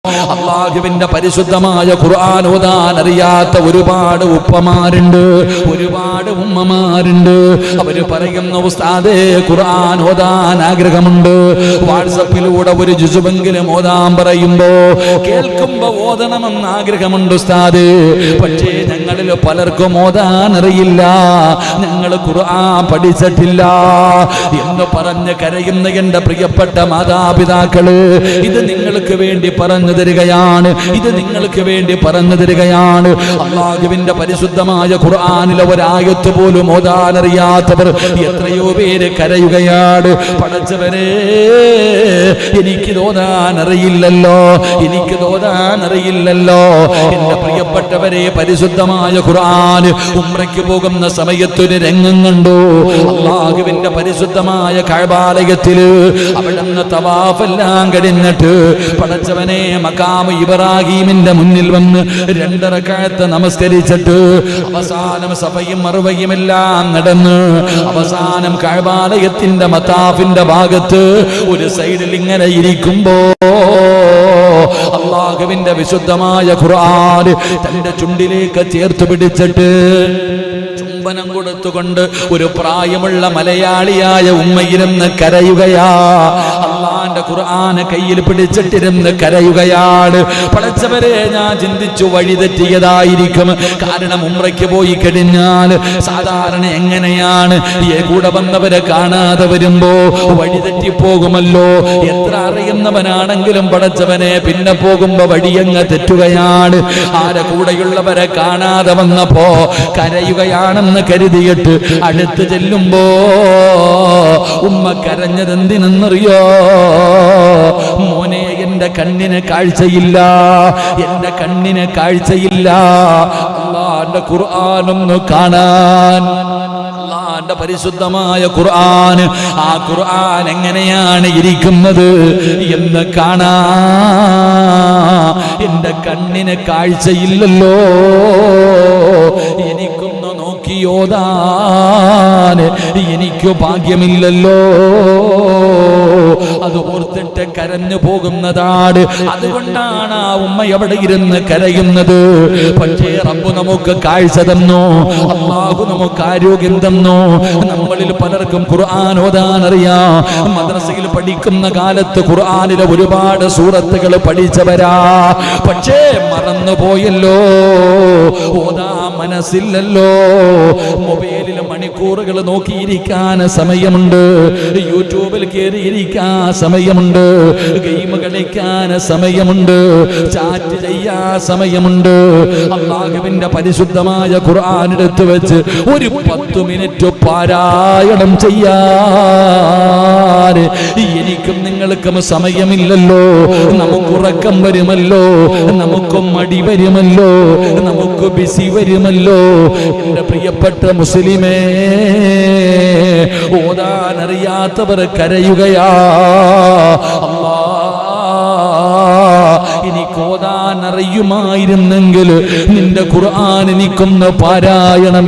അല്ലാഹുവിന്റെ പരിശുദ്ധമായ ഖുർആൻ ഓതാൻ അറിയാത്ത ഒരുപാട് ഉപ്പമാരുണ്ട്, ഒരുപാട് ഉമ്മമാരുണ്ട്. അവര് പറയുന്ന ഉസ്താദേ ഖുർആൻ ഓതാൻ ആഗ്രഹമുണ്ട്, വാട്സപ്പിലൂടെ ഒരു ജുസുബെങ്കിലും ഓതാൻ പറയുമ്പോ കേൾക്കുമ്പോ ഓതണമെന്ന് ആഗ്രഹമുണ്ട് ഉസ്താദേ, പക്ഷേ ഞങ്ങളിൽ പലർക്കും ഓതാൻ അറിയില്ല, ഞങ്ങൾ ഖുർആൻ പഠിച്ചിട്ടില്ല എന്ന് പറഞ്ഞ് കരയുന്ന എന്റെ പ്രിയപ്പെട്ട മാതാപിതാക്കള്, ഇത് നിങ്ങൾക്ക് വേണ്ടി പറഞ്ഞു തരികയാണ്, ഇത് നിങ്ങൾക്ക് വേണ്ടി പറഞ്ഞു തരികയാണ്. അല്ലാഹുവിന്റെ പരിശുദ്ധമായ ഖുർആനിലെ ഒരായത്ത് പോലും ഓതാൻ അറിയാത്തവർ എത്രയോ പേര് കരയുകയാണ്. പടച്ചവനെ, എനിക്ക് ഓതാൻ അറിയില്ലല്ലോ, എനിക്ക് ഓതാൻ അറിയില്ലല്ലോ. എന്റെ പ്രിയപ്പെട്ടവരെ, പരിശുദ്ധമായ ഖുർആൻ ഉംറയ്ക്ക് പോകുന്ന സമയത്തൊരു രംഗം കണ്ടു. അല്ലാഹുവിന്റെ പരിശുദ്ധമായ കഅബാലയത്തില് അവിടുന്ന് തവാഫെല്ലാം കഴിഞ്ഞിട്ട് പടച്ചവനെ മഖാം ഇബ്രാഹീമിന്റെ മുന്നിൽ വന്ന് 2 റക്അത്ത് നമസ്കരിച്ചിട്ട് അവസാനം സഫയും മർവയും എല്ലാം നടന്ന് അവസാനം കഅബാലയത്തിന്റെ മതാഫിന്റെ ഭാഗത്ത് ഒരു സൈഡിൽ ഇങ്ങനെ ഇരിക്കുമ്പോ അല്ലാഹുവിന്റെ വിശുദ്ധമായ ഖുർആൻ തന്റെ ചുണ്ടിലേക്ക് ചേർത്ത് പിടിച്ചിട്ട് ചുംബനം കൊടുത്തുകൊണ്ട് ഒരു പ്രായമുള്ള മലയാളിയായ ഉമ്മയിരുന്ന് കരയുകയാ. അള്ളാന്റെ ഖുർആൻ കയ്യിൽ പിടിച്ചിട്ടിരുന്ന് കരയുകയാണ്. പടച്ചവരെ, ഞാൻ ചിന്തിച്ചു വഴിതെറ്റിയതായിരിക്കും. കാരണം ഉംറയ്ക്ക് പോയി കഴിഞ്ഞാൽ സാധാരണ എങ്ങനെയാണ്, കൂടെ വന്നവരെ കാണാതെ വരുമ്പോ വഴിതെറ്റിപ്പോകുമല്ലോ. എത്ര അറിയുന്നവനാണെങ്കിലും പടച്ചവനെ പിന്നെ പോകുമ്പോ വഴിയങ്ങ് തെറ്റുകയാണ്. ആരെ കൂടെയുള്ളവരെ കാണാതെ വന്നപ്പോ കരയുകയാണെന്ന് കരുതിയിട്ട് അടുത്ത് ചെല്ലുമ്പോ ഉമ്മ കരഞ്ഞതെന്തിനെന്നറിയോ? മോനെ, എന്റെ കണ്ണിന് കാഴ്ചയില്ല, എന്റെ കണ്ണിന് കാഴ്ചയില്ല, അല്ലാഹുവിന്റെ ഖുർആനൊന്ന് കാണാൻ. അല്ലാഹുവിന്റെ പരിശുദ്ധമായ ഖുർആൻ, ആ ഖുർആൻ എങ്ങനെയാണ് ഇരിക്കുന്നത് എന്ന് കാണാ. എന്റെ കണ്ണിന് കാഴ്ചയില്ലല്ലോ, എനിക്കൊന്ന് നോക്കിയോതാൻ എനിക്ക് ഭാഗ്യമില്ലല്ലോ. അത് ഓർത്തിട്ട് കരഞ്ഞു പോകുന്നതാണ്. അതുകൊണ്ടാണ് ആ ഉമ്മ എവിടെ ഇരുന്ന് കരയുന്നത്. പക്ഷേ റബ്ബ് നമുക്ക് കാഴ്ച തന്നു, അല്ലാഹു നമുക്ക് ആരോഗ്യം തന്നു. നമ്മളിൽ പലർക്കും ഖുർആൻ ഓതാൻ അറിയാം. മദ്രസയിൽ പഠിക്കുന്ന കാലത്ത് ഖുർആനിലെ ഒരുപാട് സൂറത്തുകൾ പഠിച്ചവരാ. പക്ഷേ മറന്നുപോയല്ലോ, ഓതാൻ മനസ്സില്ലല്ലോ. മൊബൈലിൽ മണിക്കൂറുകൾ നോക്കിയിരിക്കാൻ സമയമുണ്ട്, യൂട്യൂബിൽ കയറിയിരിക്കാൻ സമയമുണ്ട്, ഗെയിം കളിക്കാൻ സമയമുണ്ട്, ചാറ്റ് ചെയ്യാൻ സമയമുണ്ട്. അല്ലാഹുവിന്റെ പരിശുദ്ധമായ ഖുർആൻ എടുത്തു വെച്ച് ഒരു 10 മിനിറ്റ് പാരായണം ചെയ്യാൻ എനിക്കും നിങ്ങൾക്കും സമയമില്ലല്ലോ. നമുക്ക് ഉറക്കം വരുമല്ലോ, നമുക്ക് മടി വരുമല്ലോ, നമുക്ക് ബിസി വരുമല്ലോ. എന്റെ പ്രിയപ്പെട്ട മുസ്ലിമേ, ഓതാൻ അറിയാത്തവർ കരയുകയാ. അല്ലാ, എനിക്ക് ഓതാൻ അറിയുമായിരുന്നെങ്കിൽ നിന്റെ ഖുർആൻ എനിക്കൊന്ന് പാരായണം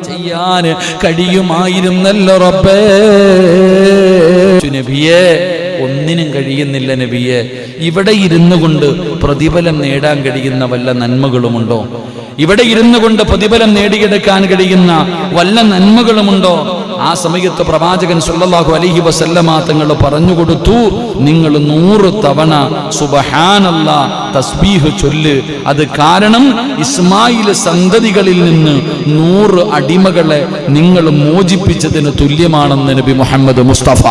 ചെയ്യാൻ കഴിയുമായിരുന്നല്ലോ റബ്ബേ. നബിയേ, ഒന്നിനും കഴിയുന്നില്ല നബിയെ. ഇവിടെ ഇരുന്നു കൊണ്ട് പ്രതിഫലം നേടാൻ കഴിയുന്ന വല്ല നന്മകളുമുണ്ടോ? ഇവിടെ ഇരുന്നു കൊണ്ട് പ്രതിഫലം നേടിയെടുക്കാൻ കഴിയുന്ന വല്ല നന്മകളുമുണ്ടോ? ആ സമയത്ത് പ്രവാചകൻ സല്ലല്ലാഹു അലൈഹി വസല്ലമ തങ്ങൾ പറഞ്ഞു കൊടുത്തു, നിങ്ങൾ 100 തവണ സുബ്ഹാനല്ലാഹ് തസ്ബീഹ് ചൊല്ല്. അത് കാരണം ഇസ്മായിൽ സന്തതികളിൽ നിന്ന് 100 അടിമകളെ നിങ്ങൾ മോചിപ്പിച്ചതിന് തുല്യമാണെന്ന് നബി മുഹമ്മദ് മുസ്തഫ.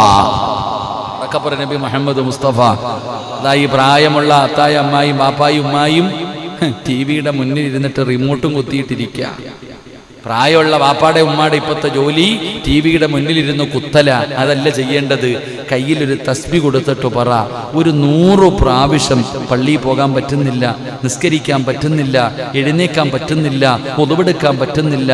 നബി മുഹമ്മദ് മുസ്തഫ. അതായി പ്രായമുള്ള അത്തായ അമ്മായും ബാപ്പായും ഉമ്മായും ടിവിയുടെ മുന്നിൽ ഇരുന്നിട്ട് റിമോട്ടും കുത്തിയിട്ടിരിക്കുക. പ്രായമുള്ള വാപ്പാടെ ഉമ്മാടെ ഇപ്പത്തെ ജോലി ടിവിയുടെ മുന്നിലിരുന്ന് കുത്തല. അതല്ല ചെയ്യേണ്ടത്. കയ്യിലൊരു തസ്ബി കൊടുത്തിട്ട് പറ, ഒരു 100 പ്രാവശ്യം പള്ളിയിൽ പോകാൻ പറ്റുന്നില്ല, നിസ്കരിക്കാൻ പറ്റുന്നില്ല, എഴുന്നേക്കാൻ പറ്റുന്നില്ല, ഒതുവെടുക്കാൻ പറ്റുന്നില്ല,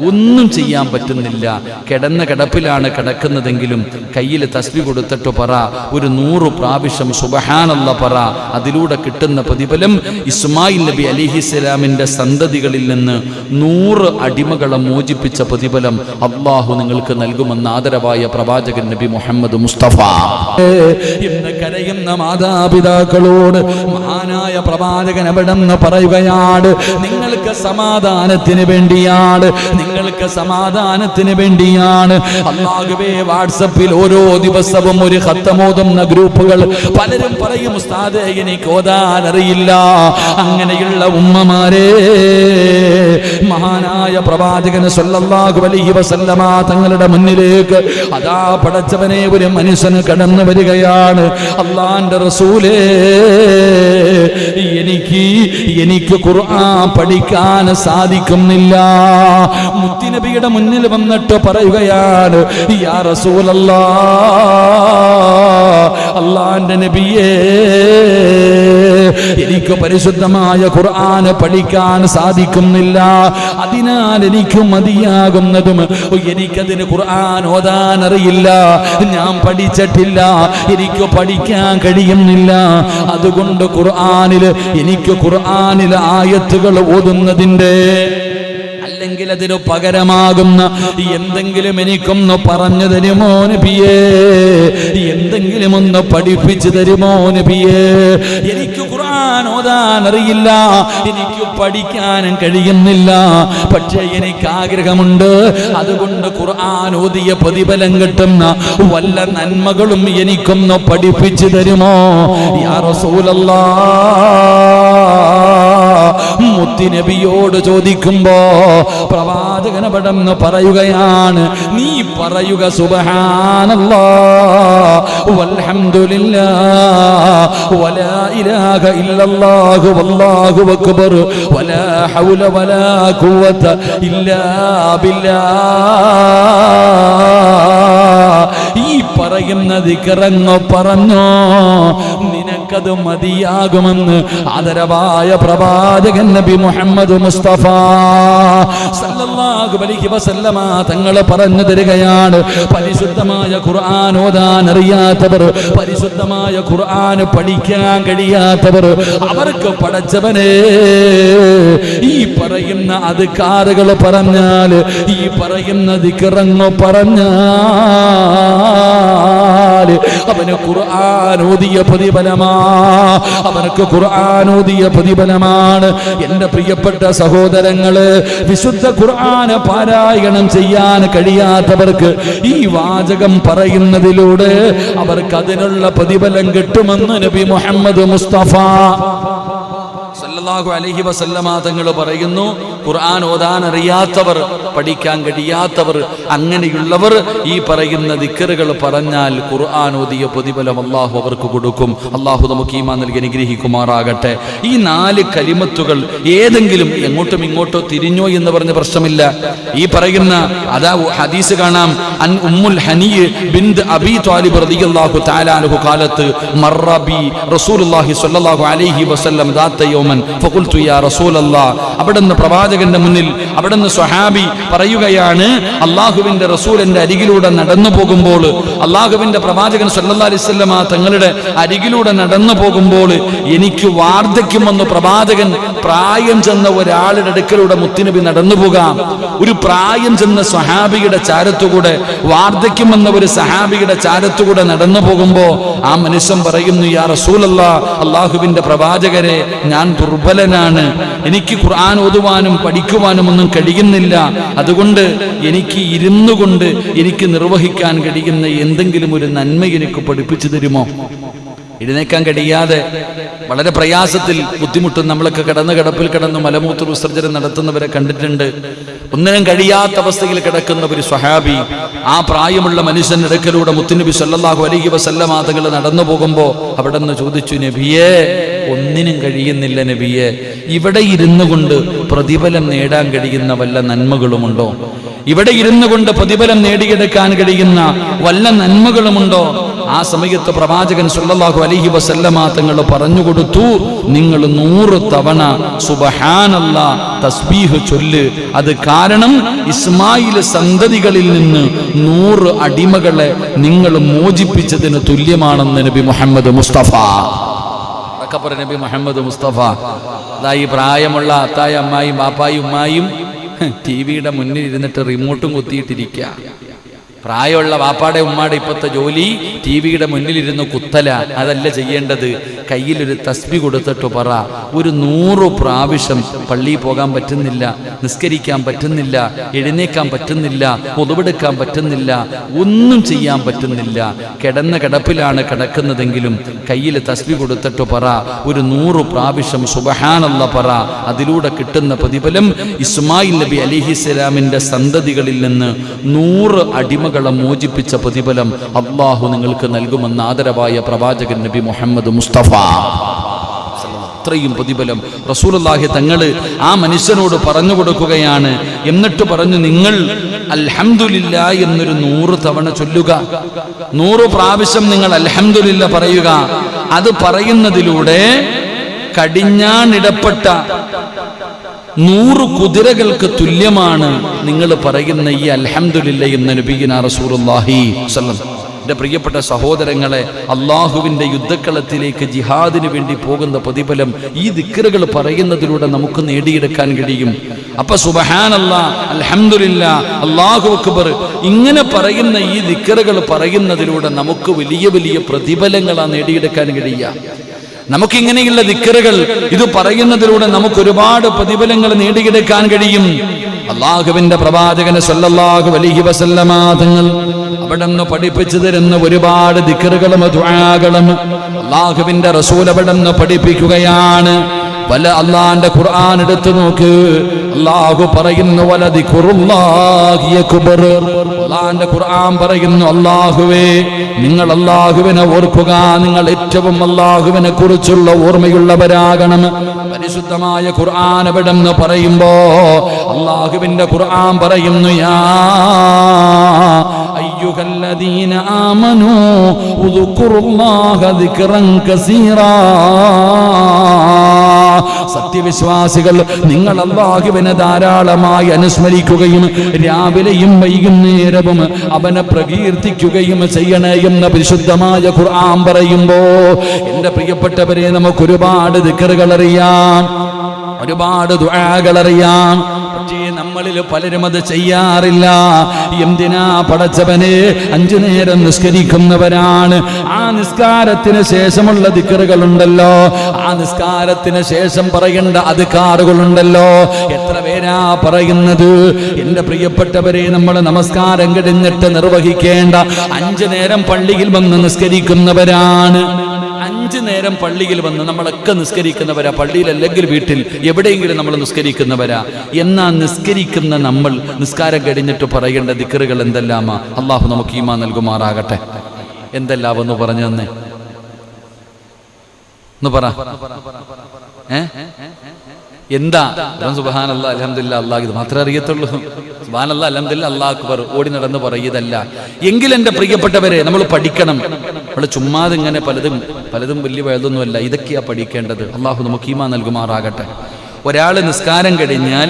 ഒന്നും ചെയ്യാൻ പറ്റുന്നില്ല, കിടന്ന കിടപ്പിലാണ് കിടക്കുന്നതെങ്കിലും കയ്യിൽ തസ്ബി കൊടുത്തിട്ട് പറ, ഒരു 100 പ്രാവശ്യം സുബ്ഹാനല്ലാഹ് പറ. അതിലൂടെ കിട്ടുന്ന പ്രതിഫലം ഇസ്മായിൽ നബി അലൈഹിസ്സലാമിന്റെ സന്തതികളിൽ നിന്ന് 100 അടിമ മോചിപ്പിച്ച പ്രതിഫലം അല്ലാഹു നിങ്ങൾക്ക് നൽകുമെന്ന് ആദരവായ പ്രവാചകൻ നബി മുഹമ്മദ് മുസ്തഫ. ഇന്ന് കരയുന്ന മാതാപിതാക്കളോട് മഹാനായ പ്രവാചകൻ എവിടെന്ന് പറയുകയാണ്, നിങ്ങൾക്ക് സമാധാനത്തിന് വേണ്ടിയാണ്, നിങ്ങൾക്ക് സമാധാനത്തിന് വേണ്ടിയാണ്. അല്ലാഹുവേ, വാട്സപ്പിൽ ഓരോ ദിവസവും ഒരു ഖത്തമോതുന്ന ഗ്രൂപ്പുകൾ. പലരും പറയും, ഉസ്താദേ എനിക്ക് ഓതാൻ അറിയില്ല. അങ്ങനെയുള്ള ഉമ്മമാരെ മഹാനായ പ്രവാചകൻ സല്ലല്ലാഹു അലൈഹി വസല്ലമ തങ്ങളുടെ മുന്നിലേക്ക് അതാ പടച്ചവനെ ഒരു മനുഷ്യന് കടന്നു വരികയാണ്. അല്ലാഹുവിന്റെ റസൂലേ, എനിക്ക് ഖുർആൻ പഠിക്കാൻ സാധിക്കുന്നില്ല. മുത്തുനബിയുടെ മുന്നിൽ വന്നിട്ട് പറയുകയാണ്, യാ റസൂലല്ലാഹ്, അല്ലാഹുവിന്റെ നബിയേ, എനിക്ക് പരിശുദ്ധമായ ഖുർആൻ പഠിക്കാൻ സാധിക്കുന്നില്ല. അതിനാൽ എനിക്ക് മതിയാകുന്നതും എനിക്കതിന് ഖുർആൻ ഓതാൻ അറിയില്ല. ഞാൻ പഠിച്ചിട്ടില്ല, എനിക്ക് പഠിക്കാൻ കഴിയുന്നില്ല. അതുകൊണ്ട് എനിക്ക് ഖുർആനിൽ ആയത്തുകൾ ഓതുന്നതിന്റെ അല്ലെങ്കിൽ അതിന് പകരമാകുന്ന എന്തെങ്കിലും എനിക്കൊന്ന് പറഞ്ഞു തരുമോ നബിയേ? എന്തെങ്കിലും ഒന്ന് പഠിപ്പിച്ചു തരുമോ നബിയേ? എനിക്ക് ഖുർആൻ ഓതാൻ അറിയില്ല, എനിക്ക് പഠിക്കാനും കഴിയുന്നില്ല. പക്ഷേ എനിക്ക് ആഗ്രഹമുണ്ട്. അതുകൊണ്ട് ഖുർആൻ ഓതിയ പ്രതിഫലം കിട്ടുന്ന വല്ല നന്മകളും എനിക്കൊന്ന് പഠിപ്പിച്ചു തരുമോ യാ റസൂലല്ലാഹ്? മുത്തുനബിയോട് ചോദിക്കുമ്പോ പ്രവാചകൻ അവിടെന്ന് പറയുകയാണ്, നീ പറയുക സുബ്ഹാനല്ലാഹ് വൽഹംദുലില്ലാഹ് വലാ ഇലാഹ ഇല്ലല്ലാഹു വല്ലാഹു അക്ബർ വലാ ഹൗല വലാ ഖുവത ഇല്ലാ ബില്ലാഹ്. ഈ പറയുന്ന ദിക്റങ്ങ് പറഞ്ഞോ, നിനക്കത് മതിയാകുമെന്ന് ആദരവായ പ്രവാചകൻ നബി മുഹമ്മദ് മുസ്തഫ സല്ലല്ലാഹു അലൈഹി വസല്ലമ തങ്ങൾ പറഞ്ഞു തരികയാണ്, പരിശുദ്ധമായ ഖുർആൻ ഓതാൻ അറിയാത്തവർ, പരിശുദ്ധമായ ഖുർആൻ പഠിക്കാൻ കഴിയാത്തവർ, അവർക്ക് പടച്ചവനെ ഈ പറയുന്ന അദ്കാറുകൾ പറഞ്ഞാൽ, ഈ പറയുന്ന ദിക്റങ്ങ് പറഞ്ഞാൽ അവന് ഖുർആൻ ഓതിയ പ്രതിഫലമാ, അവർക്ക് ഖുർആൻ ഓതിയ പ്രതിഫലമാണ്. എന്റെ പ്രിയപ്പെട്ട സഹോദരങ്ങള്, വിശുദ്ധ ഖുർആൻ പാരായണം ചെയ്യാൻ കഴിയാത്തവർക്ക് ഈ വാചകം പറയുന്നതിലൂടെ അവർക്ക് അതിനുള്ള പ്രതിഫലം കിട്ടുമെന്ന് നബി മുഹമ്മദ് മുസ്തഫ സല്ലല്ലാഹു അലൈഹി വസല്ലമ തങ്ങൾ പറയുന്നു, ഖുർആൻ ഓതാൻ അറിയാത്തവർ, പഠിക്കാൻ കഴിയാത്തവർ, അങ്ങനെയുള്ളവർ ഈ പറയുന്ന ദിക്റുകൾ പറഞ്ഞാൽ ഖുർആൻ ഓതിയ പ്രതിഫലം അല്ലാഹു അവർക്ക് കൊടുക്കും. അല്ലാഹു നമുക്ക് ഈമാൻ നൽകി അനുഗ്രഹിക്കുമാറാകട്ടെ. ഈ 4 കലിമത്തുകൾ ഏതെങ്കിലും എങ്ങോട്ടും ഇങ്ങോട്ടോ തിരിഞ്ഞോ എന്ന് പറഞ്ഞ പ്രശ്നമില്ല. ഈ പറയുന്ന അതാ ഹദീസ് കാണാം, അൻ ഉമ്മുൽ ഹനീ ബിൻത് അബീ ത്വാലിബ് റളിയല്ലാഹു തആല അൻഹു ഖാലത്ത് മർറബി റസൂലുള്ളാഹി സ്വല്ലല്ലാഹു അലൈഹി വസല്ലം ദാത്ത യൗമൻ ഫഖുൽതു യാ റസൂലല്ലാഹ്. അവിടുന്ന് പ്രവാചകന്റെ മുന്നിൽ അവിടുന്ന് സ്വഹാബി പറയുകയാണ്, അല്ലാഹുവിന്റെ റസൂൽ എൻ്റെ അരികിലൂടെ നടന്നു പോകുമ്പോൾ, അല്ലാഹുവിന്റെ പ്രവാചകൻ സ്വല്ലല്ലാഹു അലൈഹി വസല്ലം തങ്ങളുടെ അരികിലൂടെ നടന്നു പോകുമ്പോൾ എനിക്ക് വാർദ്ധക്യം വന്നു. പ്രവാചകൻ പ്രായം ചെന്ന ഒരാളുടെ അടുക്കലൂടെ മുത്തുനബി നടന്നു പോകാം. ഒരു പ്രായം ചെന്ന സ്വഹാബിയുടെ ചാരത്തുകൂടെ, വാർദ്ധക്യം വന്ന ഒരു സഹാബിയുടെ ചാരത്തുകൂടെ നടന്നു പോകുമ്പോ ആ മനുഷ്യൻ പറയുന്നു, യാ റസൂലല്ലാഹ്, അല്ലാഹുവിന്റെ പ്രവാചകരെ, ഞാൻ ദുർബലനാണ്, എനിക്ക് ഖുർആൻ ഓതുവാനും പഠിക്കുവാനും ഒന്നും കഴിയുന്നില്ല. അതുകൊണ്ട് എനിക്ക് ഇരുന്നു കൊണ്ട് എനിക്ക് നിർവഹിക്കാൻ കഴിയുന്ന എന്തെങ്കിലും ഒരു നന്മ എനിക്ക് പഠിപ്പിച്ചു തരുമോ? എഴുന്നേക്കാൻ കഴിയാതെ വളരെ പ്രയാസത്തിൽ ബുദ്ധിമുട്ടും നമ്മളൊക്കെ കിടപ്പിൽ കിടന്ന് മലമൂത്ര വിസർജനം നടത്തുന്നവരെ കണ്ടിട്ടുണ്ട്. ഒന്നിനും കഴിയാത്ത അവസ്ഥയിൽ കിടക്കുന്ന ഒരു സ്വഹാബി, ആ പ്രായമുള്ള മനുഷ്യന്റെ അടുക്കലൂടെ മുത്തുനബി സല്ലല്ലാഹു അലൈഹി വസല്ലമ തങ്ങൾ നടന്നു പോകുമ്പോ അവിടെ നിന്ന് ചോദിച്ചു, നബിയേ, ഒന്നിനും കഴിയുന്നില്ല നബിയേ, ഇവിടെ ഇരുന്നു കൊണ്ട് പ്രതിഫലം നേടാൻ കഴിയുന്ന വല്ല നന്മകളുമുണ്ടോ? ഇവിടെ ഇരുന്നു കൊണ്ട് പ്രതിഫലം നേടിയെടുക്കാൻ കഴിയുന്ന വല്ല നന്മകളുമുണ്ടോ? ആ സമയത്ത് പ്രവാചകൻ സല്ലല്ലാഹു അലൈഹി വസല്ലമ തങ്ങൾ പറഞ്ഞു കൊടുത്തു, നിങ്ങൾ 100 തവണ സുബ്ഹാനല്ലാഹ് തസ്ബീഹ് ചൊല്ല്. അത് കാരണം ഇസ്മായിൽ സന്തതികളിൽ നിന്ന് 100 അടിമകളെ നിങ്ങൾ മോചിപ്പിച്ചതിന് തുല്യമാണെന്ന് നബി മുഹമ്മദ് മുസ്തഫ നബി മുഹമ്മദ് മുസ്തഫ. ഈ പ്രായമുള്ള അത്തായ അമ്മായും ബാപ്പായും ഉമ്മായും ടി വിയുടെ മുന്നിൽ ഇരുന്നിട്ട് റിമോട്ടും കുത്തിയിട്ടിരിക്കുക. പ്രായമുള്ള വാപ്പാടെ ഉമ്മാടെ ഇപ്പോഴത്തെ ജോലി TV-യുടെ മുന്നിലിരുന്ന് കുത്തല. അതല്ല ചെയ്യേണ്ടത്. കയ്യിലൊരു തസ്ബി കൊടുത്തിട്ട് പറ, ഒരു 100 പ്രാവശ്യം പള്ളിയിൽ പോകാൻ പറ്റുന്നില്ല, നിസ്കരിക്കാൻ പറ്റുന്നില്ല, എഴുന്നേക്കാൻ പറ്റുന്നില്ല, പൊതുവെടുക്കാൻ പറ്റുന്നില്ല, ഒന്നും ചെയ്യാൻ പറ്റുന്നില്ല, കിടന്ന കിടപ്പിലാണ് കിടക്കുന്നതെങ്കിലും കയ്യിൽ തസ്ബി കൊടുത്തിട്ട് പറ, ഒരു 100 പ്രാവശ്യം സുബ്ഹാനല്ലാഹ് പറ. അതിലൂടെ കിട്ടുന്ന പ്രതിഫലം ഇസ്മായിൽ നബി അലൈഹിസ്സലാമിന്റെ സന്തതികളിൽ നിന്ന് 100 അടിമകളെ മോചിപ്പിച്ച പ്രതിഫലം അല്ലാഹു നിങ്ങൾക്ക് നൽകുമെന്ന് ആദരവായ പ്രവാചകൻ നബി മുഹമ്മദ് മുസ്തഫ. അത്രയും പ്രതിഫലം റസൂലുള്ളാഹി തങ്ങൾ ആ മനുഷ്യനോട് പറഞ്ഞു കൊടുക്കുകയാണ്. എന്നിട്ട് പറഞ്ഞു, നിങ്ങൾ അൽഹംദുലില്ലാ എന്നൊരു 100 തവണ ചൊല്ലുക. 100 പ്രാവശ്യം നിങ്ങൾ അൽഹംദുലില്ലാ പറയുക. അത് പറയുന്നതിലൂടെ കടിഞ്ഞാണിടപ്പെട്ട 100 കുതിരകൾക്ക് തുല്യമാണ് നിങ്ങൾ പറയുന്ന ഈ അൽഹംദുലില്ലാ എന്ന നബിയിന റസൂലുള്ളാഹി സ്വല്ലല്ലാഹു. എൻ്റെ പ്രിയപ്പെട്ട സഹോദരങ്ങളെ, അള്ളാഹുവിൻ്റെ യുദ്ധക്കളത്തിലേക്ക് ജിഹാദിന് വേണ്ടി പോകുന്ന പ്രതിഫലം ഈ ദിക്റുകൾ പറയുന്നതിലൂടെ നമുക്ക് നേടിയെടുക്കാൻ കഴിയും. അപ്പൊ സുബ്ഹാനല്ലാഹ്, അൽഹംദുലില്ലാഹ്, അല്ലാഹു അക്ബർ ഇങ്ങനെ പറയുന്ന ഈ ദിക്റുകൾ പറയുന്നതിലൂടെ നമുക്ക് വലിയ വലിയ പ്രതിഫലങ്ങളാണ് നേടിയെടുക്കാൻ കഴിയുക. നമുക്കിങ്ങനെയുള്ള ദിക്റുകൾ ഇത് പറയുന്നതിലൂടെ നമുക്ക് ഒരുപാട് പ്രതിഫലങ്ങൾ നേടിയെടുക്കാൻ കഴിയും. അള്ളാഹുവിന്റെ പ്രവാചകന് സ്വല്ലല്ലാഹു അലൈഹി വസല്ലമ തങ്ങൾ അവിടെ നിന്ന് പഠിപ്പിച്ചു തരുന്ന ഒരുപാട് ദിക്റുകളും ദുആകളും അള്ളാഹുവിന്റെ റസൂൽ അവിടെ നിന്ന് പഠിപ്പിക്കുകയാണ്. വല അള്ളാന്റെ ഖുർആൻ എടുത്തു നോക്ക്. അള്ളാഹു പറയുന്നു, വല ദിക്റുല്ലാഹി അക്ബർ. അള്ളാന്റെ ഖുർആൻ പറയുന്നു, അള്ളാഹുവേ, നിങ്ങൾ അള്ളാഹുവിനെ ഓർക്കുക, നിങ്ങൾ ഏറ്റവും അള്ളാഹുവിനെ കുറിച്ചുള്ള ഓർമ്മയുള്ളവരാകണം. പരിശുദ്ധമായ ഖുർആൻ അവിടെ നിന്ന് പറയുമ്പോ അള്ളാഹുവിന്റെ ഖുർആൻ പറയുന്നു, യാ അയ്യുഹല്ലദീന ആമനൂ ഉദ്കുറുല്ലാഹ ദിക്റൻ കസീറാ. സത്യവിശ്വാസികൾ, നിങ്ങൾ അല്ലാഹുവിനെ ധാരാളമായി അനുസ്മരിക്കുകയും രാവിലെയും വൈകുന്നേരവും അവനെ പ്രകീർത്തിക്കുകയും ചെയ്യണേ എന്ന് പരിശുദ്ധമായ ഖുർആൻ പറയുമ്പോ എൻ്റെ പ്രിയപ്പെട്ടവരെ, നമുക്ക് ഒരുപാട് ദിക്റുകൾ അറിയാം, ഒരുപാട് ദുആകൾ അറിയാം. പക്ഷേ നമ്മളിൽ പലരും അത് ചെയ്യാറില്ല. എന്തിനാ പടച്ചവനെ? 5 നേരം നിസ്കരിക്കുന്നവരാണ്. ആ നിസ്കാരത്തിന് ശേഷമുള്ള ദിക്റുകളുണ്ടല്ലോ, ആ നിസ്കാരത്തിന് ശേഷം പറയേണ്ട അദ്കാറുകളുണ്ടല്ലോ, എത്ര പേരാ പറയുന്നത്? എൻ്റെ പ്രിയപ്പെട്ടവരെ, നമ്മൾ നമസ്കാരം കഴിഞ്ഞിട്ട് നിർവഹിക്കേണ്ട 5 നേരം പള്ളിയിൽ വന്ന് നിസ്കരിക്കുന്നവരാണ്. 5 നേരം പള്ളിയിൽ വന്ന് നമ്മളൊക്കെ നിസ്കരിക്കുന്നവരാ. പള്ളിയിലല്ലെങ്കിൽ വീട്ടിൽ എവിടെയെങ്കിലും നമ്മൾ നിസ്കരിക്കുന്നവരാ. എന്നാ നിസ്കരിക്കുന്ന നമ്മൾ നിസ്കാരം കഴിഞ്ഞിട്ട് പറയേണ്ട ദിക്റുകൾ എന്തെല്ലാമാ? അള്ളാഹു നമുക്ക് ഈമാൻ നൽകുമാറാകട്ടെ. എന്തെല്ലാമെന്ന് പറഞ്ഞു തന്നെ ഒന്ന് പറ. എന്താ? സുബ്ഹാനല്ലാഹ്, അൽഹംദുലില്ലാഹ്, അല്ലാഹ്, ഇത് മാത്രമേ അറിയത്തുള്ളൂ. സുബ്ഹാനല്ലാഹ്, അൽഹംദുലില്ലാഹ്, അല്ലാഹു അക്ബർ ഓടി നടന്ന് പറയുന്നതല്ല. എങ്കിൽ എൻ്റെ പ്രിയപ്പെട്ടവരെ, നമ്മൾ പഠിക്കണം. നമ്മൾ ചുമ്മാതെ ഇങ്ങനെ പലതും വലിയ വലുതൊന്നുമല്ല, ഇതൊക്കെയാ പഠിക്കേണ്ടത്. അള്ളാഹു നമുക്ക് ഈമാൻ നൽകുമാറാകട്ടെ. ഒരാൾ നിസ്കാരം കഴിഞ്ഞാൽ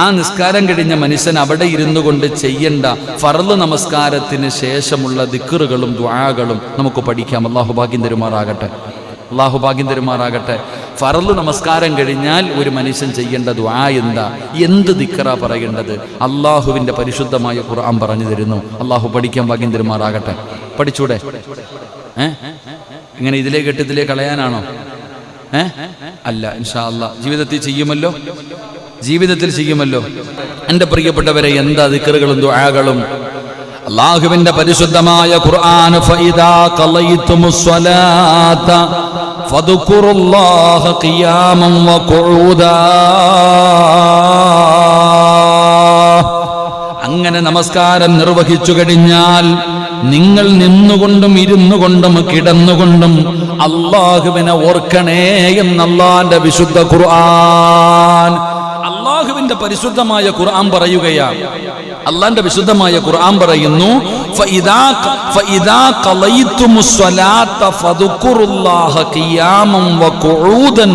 ആ നിസ്കാരം കഴിഞ്ഞ മനുഷ്യൻ അവിടെ ഇരുന്നു കൊണ്ട് ചെയ്യേണ്ട ഫർള് നമസ്കാരത്തിന് ശേഷമുള്ള ദിക്റുകളും ദുആകളും നമുക്ക് പഠിക്കാം. അള്ളാഹു ഭാഗ്യം തരുമാറാകട്ടെ. അള്ളാഹു ഭാഗ്യം തരുമാറാകട്ടെ. ഫർള് നമസ്കാരം കഴിഞ്ഞാൽ ഒരു മനുഷ്യൻ ചെയ്യേണ്ട ദുആ എന്താ? എന്ത് ദിക്റാ പറയേണ്ടത്? അള്ളാഹുവിൻ്റെ പരിശുദ്ധമായ ഖുർആൻ പറഞ്ഞു തരുന്നു. അള്ളാഹു പഠിക്കാൻ ഭാഗ്യം തരുമാറാകട്ടെ. പഠിച്ചൂടെ? ഇങ്ങനെ ഇതിലേക്ക് ഇട്ട് ഇതിലേക്ക് കളയാനാണോ? അല്ല, ഇൻഷാ അല്ലാഹ് ജീവിതത്തിൽ ചെയ്യുമല്ലോ, ജീവിതത്തിൽ ചെയ്യുമല്ലോ. എൻ്റെ പ്രിയപ്പെട്ടവരെ, എന്താ ദിക്റുകളും ദുആകളും? അല്ലാഹുവിൻ്റെ പരിശുദ്ധമായ ഖുർആൻ, ഫഇദാ ഖളൈതുമുസ് സ്വലാത ഫദ്കുറുല്ലാഹ ഖിയാമൻ വഖുഊദാ. അങ്ങനെ നമസ്കാരം നിർവഹിച്ചു കഴിഞ്ഞാൽ നിങ്ങൾ നിന്നുകൊണ്ടും ഇരുന്നു കൊണ്ടും കിടന്നുകൊണ്ടും അല്ലാഹുവിനെ ഓർക്കണേ എന്ന് അല്ലാഹുവിന്റെ വിശുദ്ധ ഖുർആൻ, അല്ലാഹുവിന്റെ പരിശുദ്ധമായ ഖുർആൻ പറയുകയാണ്. അല്ലാഹുവിന്റെ വിശുദ്ധമായ ഖുർആൻ പറയുന്നു, ഫഇദാ ഖളൈതുമുസ് സ്വലാത ഫദ്കുറുല്ലാഹ ഖിയാമൻ വഖുഊദൻ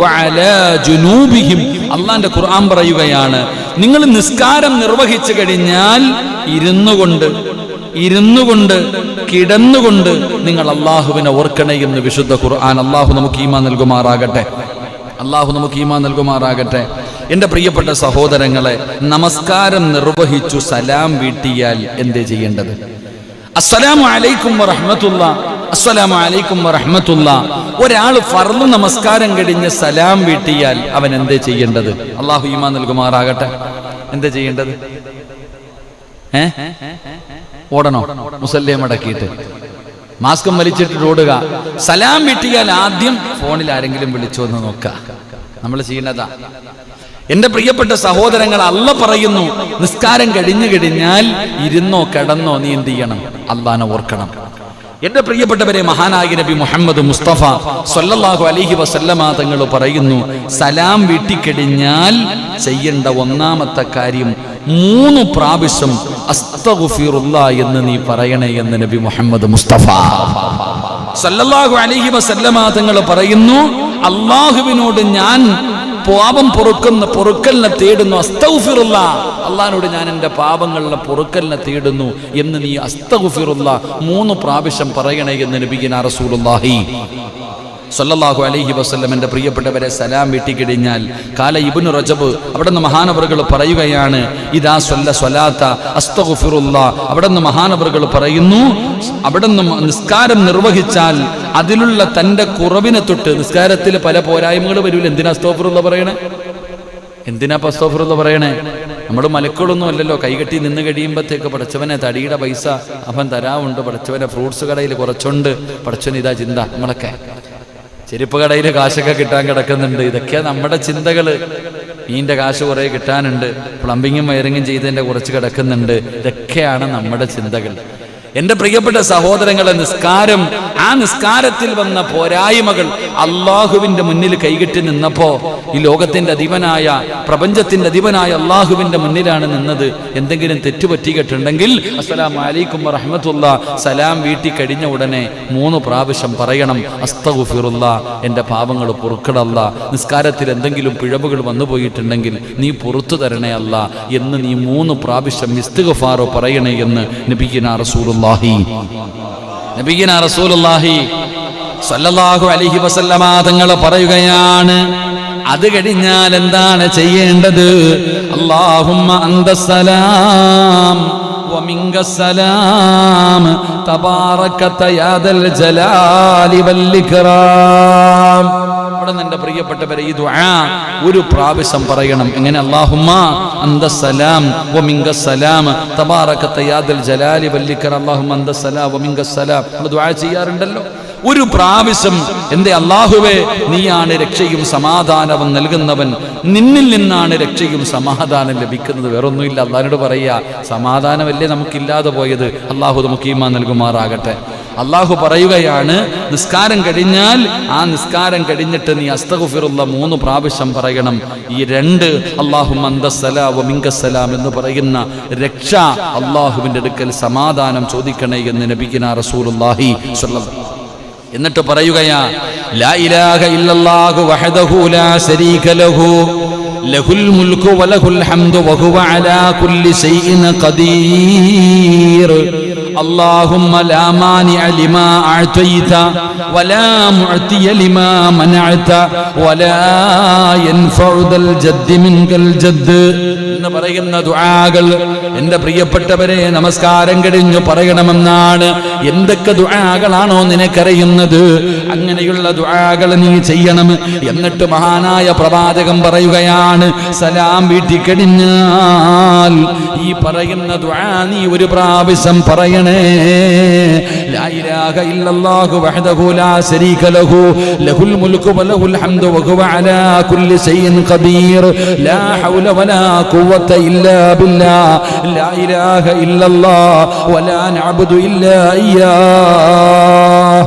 വഅലാ ജുനൂബിഹിം. അല്ലാഹുവിന്റെ ഖുർആൻ പറയുകയാണ്, നിങ്ങൾ നിസ്കാരം നിർവഹിച്ചു കഴിഞ്ഞാൽ ഇരുന്നു കൊണ്ട് കിടന്നുകൊണ്ട് നിങ്ങൾ അല്ലാഹുവിനെ ഓർക്കണേ എന്ന് വിശുദ്ധ ഖുർആൻ. അല്ലാഹു നമുക്ക് ഈമാൻ നൽകുമാറാകട്ടെ. അല്ലാഹു നമുക്ക് ഈമാൻ നൽകുമാറാകട്ടെ. എൻ്റെ പ്രിയപ്പെട്ട സഹോദരങ്ങളെ, നമസ്കാരം നിർവഹിച്ചു സലാം വീട്ടിയാൽ എന്തേ ചെയ്യേണ്ടത്? അസ്സലാമു അലൈക്കും വറഹ്മത്തുള്ളാഹ്, അസ്സലാമു അലൈക്കും വറഹ്മത്തുള്ളാഹ്. ഒരാൾ ഫർള് നമസ്കാരം കഴിഞ്ഞ് സലാം വീട്ടിയാൽ അവൻ എന്തേ ചെയ്യേണ്ടത്? അള്ളാഹു ഈമാൻ നൽകുമാറാകട്ടെ. എന്താ ചെയ്യേണ്ടത്? ഓടണോ? മുസല്ലയെ മടക്കിയിട്ട് മാസ്കം വലിച്ചിട്ട് ഓടുക. സലാം വീട്ടിയാൽ ആദ്യം ഫോണിൽ ആരെങ്കിലും വിളിച്ചോ എന്ന് നോക്കുക. നമ്മൾ ചെയ്യുന്നതാ. എന്റെ പ്രിയപ്പെട്ട സഹോദരങ്ങൾ, അല്ലാഹ് പറയുന്നു, നിസ്കാരം കഴിഞ്ഞു കഴിഞ്ഞാൽ ഇരുന്നോ കിടന്നോ നീ എന്ത് ചെയ്യണം? അല്ലാഹനെ ഓർക്കണം. എന്റെ പ്രിയപ്പെട്ടവരെ, മഹാനായ നബി മുഹമ്മദ് മുസ്തഫ സ്വല്ലല്ലാഹു അലൈഹി വസല്ലമ തങ്ങൾ പറയുന്നു, സലാം വീട്ടിക്കഴിഞ്ഞാൽ ചെയ്യേണ്ട ഒന്നാമത്തെ കാര്യം 3 പ്രാവശ്യം അസ്തഗ്ഫിറുല്ലാഹ് എന്ന് നീ പറയണേ എന്ന് നബി മുഹമ്മദ് മുസ്തഫ സ്വല്ലല്ലാഹു അലൈഹി വസല്ലമ തങ്ങൾ പറയുന്നു, അല്ലാഹുവിനോട് ഞാൻ പാപം പൊറുക്കലിനെ തേടുന്നു. അസ്തഗ്ഫിറുല്ലാഹ്, അല്ലാഹുവിനോട് ഞാൻ എൻ്റെ പാപങ്ങളുടെ പൊറുക്കലിനെ തേടുന്നു എന്ന് നീ അസ്തഗ്ഫിറുല്ലാഹ് 3 പ്രാവശ്യം പറയണേ എന്ന് നബിയിനാ റസൂലുള്ളാഹി സ്വല്ലല്ലാഹു അലൈഹി വസല്ലം. എൻ്റെ പ്രിയപ്പെട്ടവരെ, സലാം വീട്ടിക്കഴിഞ്ഞാൽ കാല ഇബ്നു റജബ് അവിടുന്ന് മഹാനവറുകൾ പറയുകയാണ്, ഇദാ സ്വല്ല സ്വലാത്ത അസ്തഗ്ഫിറുല്ലാഹ്. അവിടുന്ന് മഹാനവറുകൾ പറയുന്നു, അവിടുന്ന് നിസ്കാരം നിർവഹിച്ചാൽ അതിലുള്ള തൻ്റെ കുറവിനെ തൊട്ട്, നിസ്കാരത്തിൽ പല പോരായ്മകൾ വരൂല. എന്തിനാ അസ്തഗ്ഫിറുല്ലാഹ് പറയണേ? എന്തിനാ അസ്തഗ്ഫിറുല്ലാഹ് പറയണേ? നമ്മൾ മലക്കുകളൊന്നും അല്ലല്ലോ. കൈകെട്ടി നിന്ന് കഴിയുമ്പോഴത്തേക്ക് പടച്ചവനെ തടിയുടെ പൈസ അവൻ തരാവുണ്ട്, പടച്ചവനെ ഫ്രൂട്ട്സ് കടയിൽ കുറച്ചുണ്ട്, പടച്ചവൻ ഇതാ ചിന്ത. നമ്മളൊക്കെ ചെരുപ്പ് കടയിൽ കാശൊക്കെ കിട്ടാൻ കിടക്കുന്നുണ്ട്. ഇതൊക്കെയാ നമ്മുടെ ചിന്തകള്. മീൻ്റെ കാശ് കുറേ കിട്ടാനുണ്ട്, പ്ലംബിങ്ങും വയറിങ്ങും ചെയ്തതിൻ്റെ കുറച്ച് കിടക്കുന്നുണ്ട്. ഇതൊക്കെയാണ് നമ്മുടെ ചിന്തകൾ. എൻ്റെ പ്രിയപ്പെട്ട സഹോദരങ്ങളെ, നിസ്കാരം, ആ നിസ്കാരത്തിൽ വന്ന പോരായ്മകൾ അള്ളാഹുവിൻ്റെ മുന്നിൽ കൈകെട്ടി നിന്നപ്പോ, ഈ ലോകത്തിന്റെ അധിപനായ, പ്രപഞ്ചത്തിന്റെ അധിപനായ അള്ളാഹുവിന്റെ മുന്നിലാണ് നിന്നത്. എന്തെങ്കിലും തെറ്റുപറ്റിയിട്ടുണ്ടെങ്കിൽ അസ്സലാമു അലൈക്കും വറഹ്മത്തുള്ളാഹ് സലാം വീട്ടി കഴിഞ്ഞ ഉടനെ 3 പ്രാവശ്യം പറയണം, അസ്തഗ്ഫിറുല്ലാഹ്, എൻ്റെ പാപങ്ങൾ പൊറുക്കണല്ലാ, നിസ്കാരത്തിൽ എന്തെങ്കിലും പിഴവുകൾ വന്നു പോയിട്ടുണ്ടെങ്കിൽ നീ പുറത്തു തരണേ അല്ലാ എന്ന് നീ 3 പ്രാവശ്യം ഇസ്തിഗ്ഫാർ പറയണേ എന്ന് നബിയിനാ റസൂലുള്ളാഹി സ്വല്ലല്ലാഹു അലൈഹി വസല്ലമ തങ്ങൾ പറയുകയാണ്. അത് കഴിഞ്ഞാൽ എന്താണ് ചെയ്യേണ്ടത്? അല്ലാഹുമ്മ അന്തസ്സലാം വമിങ്കസ്സലാം തബാറകത യാ ദൽ ജലാലി വൽ ഇക്റാം. എൻ്റെ പ്രിയപ്പെട്ടവരെ, ഈ ദുആ 1 പ്രാവശ്യം പറയണം. എങ്ങനെ? അല്ലാഹുമ്മ അന്തസ്സലാം വമിങ്കസ്സലാം തബാറകത യാ ദൽ ജലാലി വൽ ഇക്റാം. അല്ലാഹുമ്മ അന്തസ്സലാം വമിങ്കസ്സലാം. നമ്മൾ ദുആ ചെയ്യാറുണ്ടല്ലോ 1 പ്രാവശ്യം. എന്തേ? അല്ലാഹുവേ, നീയാണ് രക്ഷയും സമാധാനവും നൽകുന്നവൻ, നിന്നിൽ നിന്നാണ് രക്ഷയും സമാധാനം ലഭിക്കുന്നത്, വേറൊന്നുമില്ല. അല്ലാഹുവോട് പറയാ, സമാധാനമല്ലേ നമുക്കില്ലാതെ പോയത്. അല്ലാഹു നമുക്ക് ഈമാൻ നൽകുമാറാകട്ടെ. അല്ലാഹു പറയുകയാണ്, നിസ്കാരം കഴിഞ്ഞാൽ ആ നിസ്കാരം കഴിഞ്ഞിട്ട് നീ അസ്തഗ്ഫിറുല്ലാഹ് 3 പ്രാവശ്യം പറയണം. ഈ 2 അല്ലാഹുമ്മ അന്തസ്സലാം വമിങ്കസ്സലാം എന്ന് പറയുന്ന രക്ഷ, അല്ലാഹുവിൻ്റെ അടുക്കൽ സമാധാനം ചോദിക്കണേ എന്ന് നബിയിനാ റസൂലുള്ളാഹി സ്വല്ലല്ലാഹു. എന്നിട്ട് പറയുകയാ, ലാ ഇലാഹ ഇല്ലല്ലാഹു വഹദഹു ലാ ശരീക ലഹു ലഹുൽ മുൽക്കു വലഹുൽ ഹംദു വഹുവ അലാ കുല്ലി ശൈഇൻ ഖദീർ. اللهم لا مانع لما أعطيت ولا معطي لما منعت ولا ينفع ذا الجد منك الجد എന്ന് പറയുന്ന ദുആകൾ എൻ്റെ പ്രിയപ്പെട്ടവരെ നമസ്കാരം കഴിഞ്ഞു പറയണമെന്നാണ്. എന്തൊക്കെ ദുആകളാണോ നിനക്കറിയുന്നത് അങ്ങനെയുള്ള ദുആകൾ നീ ചെയ്യണം. എന്നിട്ട് മഹാനായ പ്രവാചകൻ പറയുകയാണ്, സലാം വീട്ടി കഴിഞ്ഞാൽ ഈ പറയുന്ന ദുആ നീ 1 പ്രാവശ്യം പറയണേ. ലാ ഇലാഹ ഇല്ലല്ലാഹു വഹ്ദഹു ലാ ശരീക ലഹു ലഹുൽ മുൽക്കു വലഹുൽ ഹംദു വഹുവ അലാ കുല്ലി ശൈഇൻ ഖദീർ ലാ ഹൗല വലാ ഖുവത ഇല്ലാ ബില്ലാഹ് ലാ ഇലാഹ ഇല്ലല്ലാഹ് വലാ നഅബ്ദു ഇല്ലാ ഇയ്യാഹ്.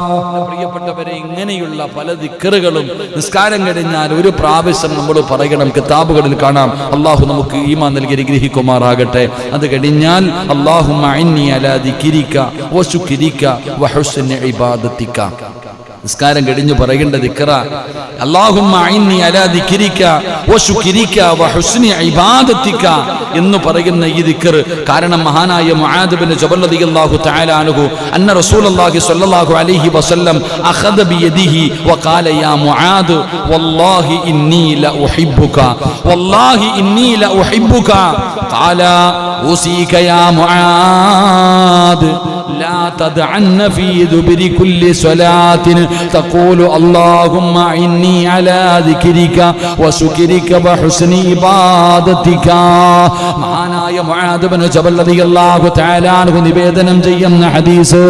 പ്രിയപ്പെട്ടവരെ, ഇങ്ങനെയുള്ള പല ദിക്റുകളും നിസ്കാരം കഴിഞ്ഞാൽ 1 പ്രാവശ്യം നമ്മൾ പറയണം. കിതാബുകളിൽ കാണാം. അല്ലാഹു നമുക്ക് ഈമാൻ നൽകി അനുഗ്രഹിക്കുമാറാകട്ടെ. അത് കഴിഞ്ഞാൽ അല്ലാഹുമ്മ ഇന്നി അലാ ദിക്രിക വശുക്രിക വഹുസ്നി ഇബാദതിക. നിസ്കാരം കഴിഞ്ഞു പറയേണ്ട ദിക്റ അല്ലാഹുമ്മ അഇന്നി അലാ ദിക്രിക വശുക്രിക വഹുസ്നി ഇബാദതിക എന്ന് പറയുന്ന ഈ ദിക്ർ. കാരണം മഹാനായ മുആദ് ഇബ്നു ജബൽ റളിയല്ലാഹു തആല അൻഹു അന്ന റസൂലുള്ളാഹി സ്വല്ലല്ലാഹു അലൈഹി വസല്ലം അഖദ ബിയദിഹി വഖാല യാ മുആദ് വല്ലാഹി ഇന്നി ലഉഹിബ്ബുക വല്ലാഹി ഇന്നി ലഉഹിബ്ബുക ഖാല ഉസീക യാ മുആദ് لا تدعن في دبر كل صلاة تقول اللهم إني على ذكرك وشكرك وحسن عبادتك. മഹാനായ മുആദ് ഇബ്നു ജബൽ റളിയല്ലാഹു തആല അൻഹു നിവേദനം ചെയ്യുന്ന ഹദീസ്,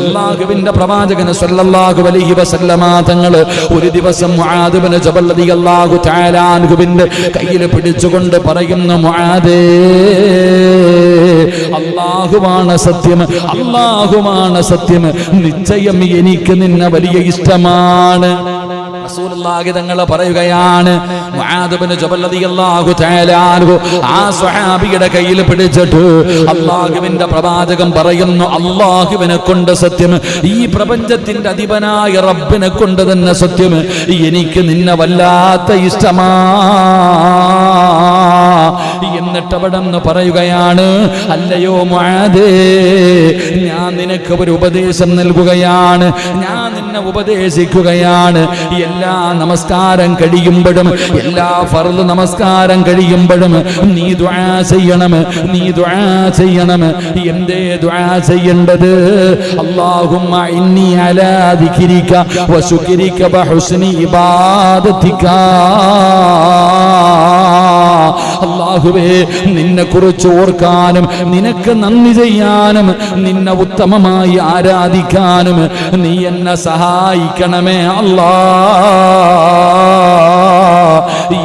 അല്ലാഹുവിന്റെ പ്രവാചകൻ സ്വല്ലല്ലാഹു അലൈഹി വസല്ലമ തങ്ങൾ ഒരു ദിവസം മുആദ് ഇബ്നു ജബൽ റളിയല്ലാഹു തആല അൻഹുവിന്റെ കയ്യിൽ പിടിച്ചുകൊണ്ട് പറയുന്നു, മുആദേ, അല്ലാഹുവാണ് സത്യം, അല്ലാഹുവാണ് സത്യം, നിശ്ചയം എനിക്ക് നിന്നെ വലിയ ഇഷ്ടമാണ്. റസൂലുള്ളാഹി തങ്ങൾ പറയുകയാണ്, മുആദ് ഇബ്നു ജബൽ റളിയല്ലാഹു തആല അൻഹു ആ സ്വഹാബിയുടെ കയ്യിൽ പിടിച്ചിട്ട് അല്ലാഹുവിന്റെ പ്രവാചകൻ പറയുന്നു, അല്ലാഹുവിനെ കൊണ്ട് സത്യം, ഈ പ്രപഞ്ചത്തിന്റെ അധിപനായ റബ്ബിനെ കൊണ്ട് തന്നെ സത്യം, എനിക്ക് നിന്നെ വല്ലാത്ത ഇഷ്ടമാ. എന്നിട്ട് അവിടെ നിന്ന് പറയുകയാണ്, അല്ലയോ മുആദേ, ഞാൻ നിനക്ക് ഒരു ഉപദേശം നൽകുകയാണ്, ഞാൻ നിന്നെ ഉപദേശിക്കുകയാണ്. എല്ലാ നമസ്കാരം കഴിയുമ്പോഴും, എല്ലാ ഫർള് നമസ്കാരം കഴിയുമ്പോഴും നീ ദുആ ചെയ്യണം, നീ ദുആ ചെയ്യണം. എന്തേ ദുആ ചെയ്യേണ്ടത്? അല്ലാഹുമ്മ ഇന്നി അലാ ദിക്രിക വശുക്രിക വഹുസ്നി ഇബാദതിക. അല്ലാഹുവേ, നിന്നെ കുറിച്ച് ഓർക്കാനും നിനക്ക് നന്ദി ചെയ്യാനും നിന്നെ ഉത്തമമായി ആരാധിക്കാനും നീ എന്നെ സഹായിക്കണമേ അല്ലാ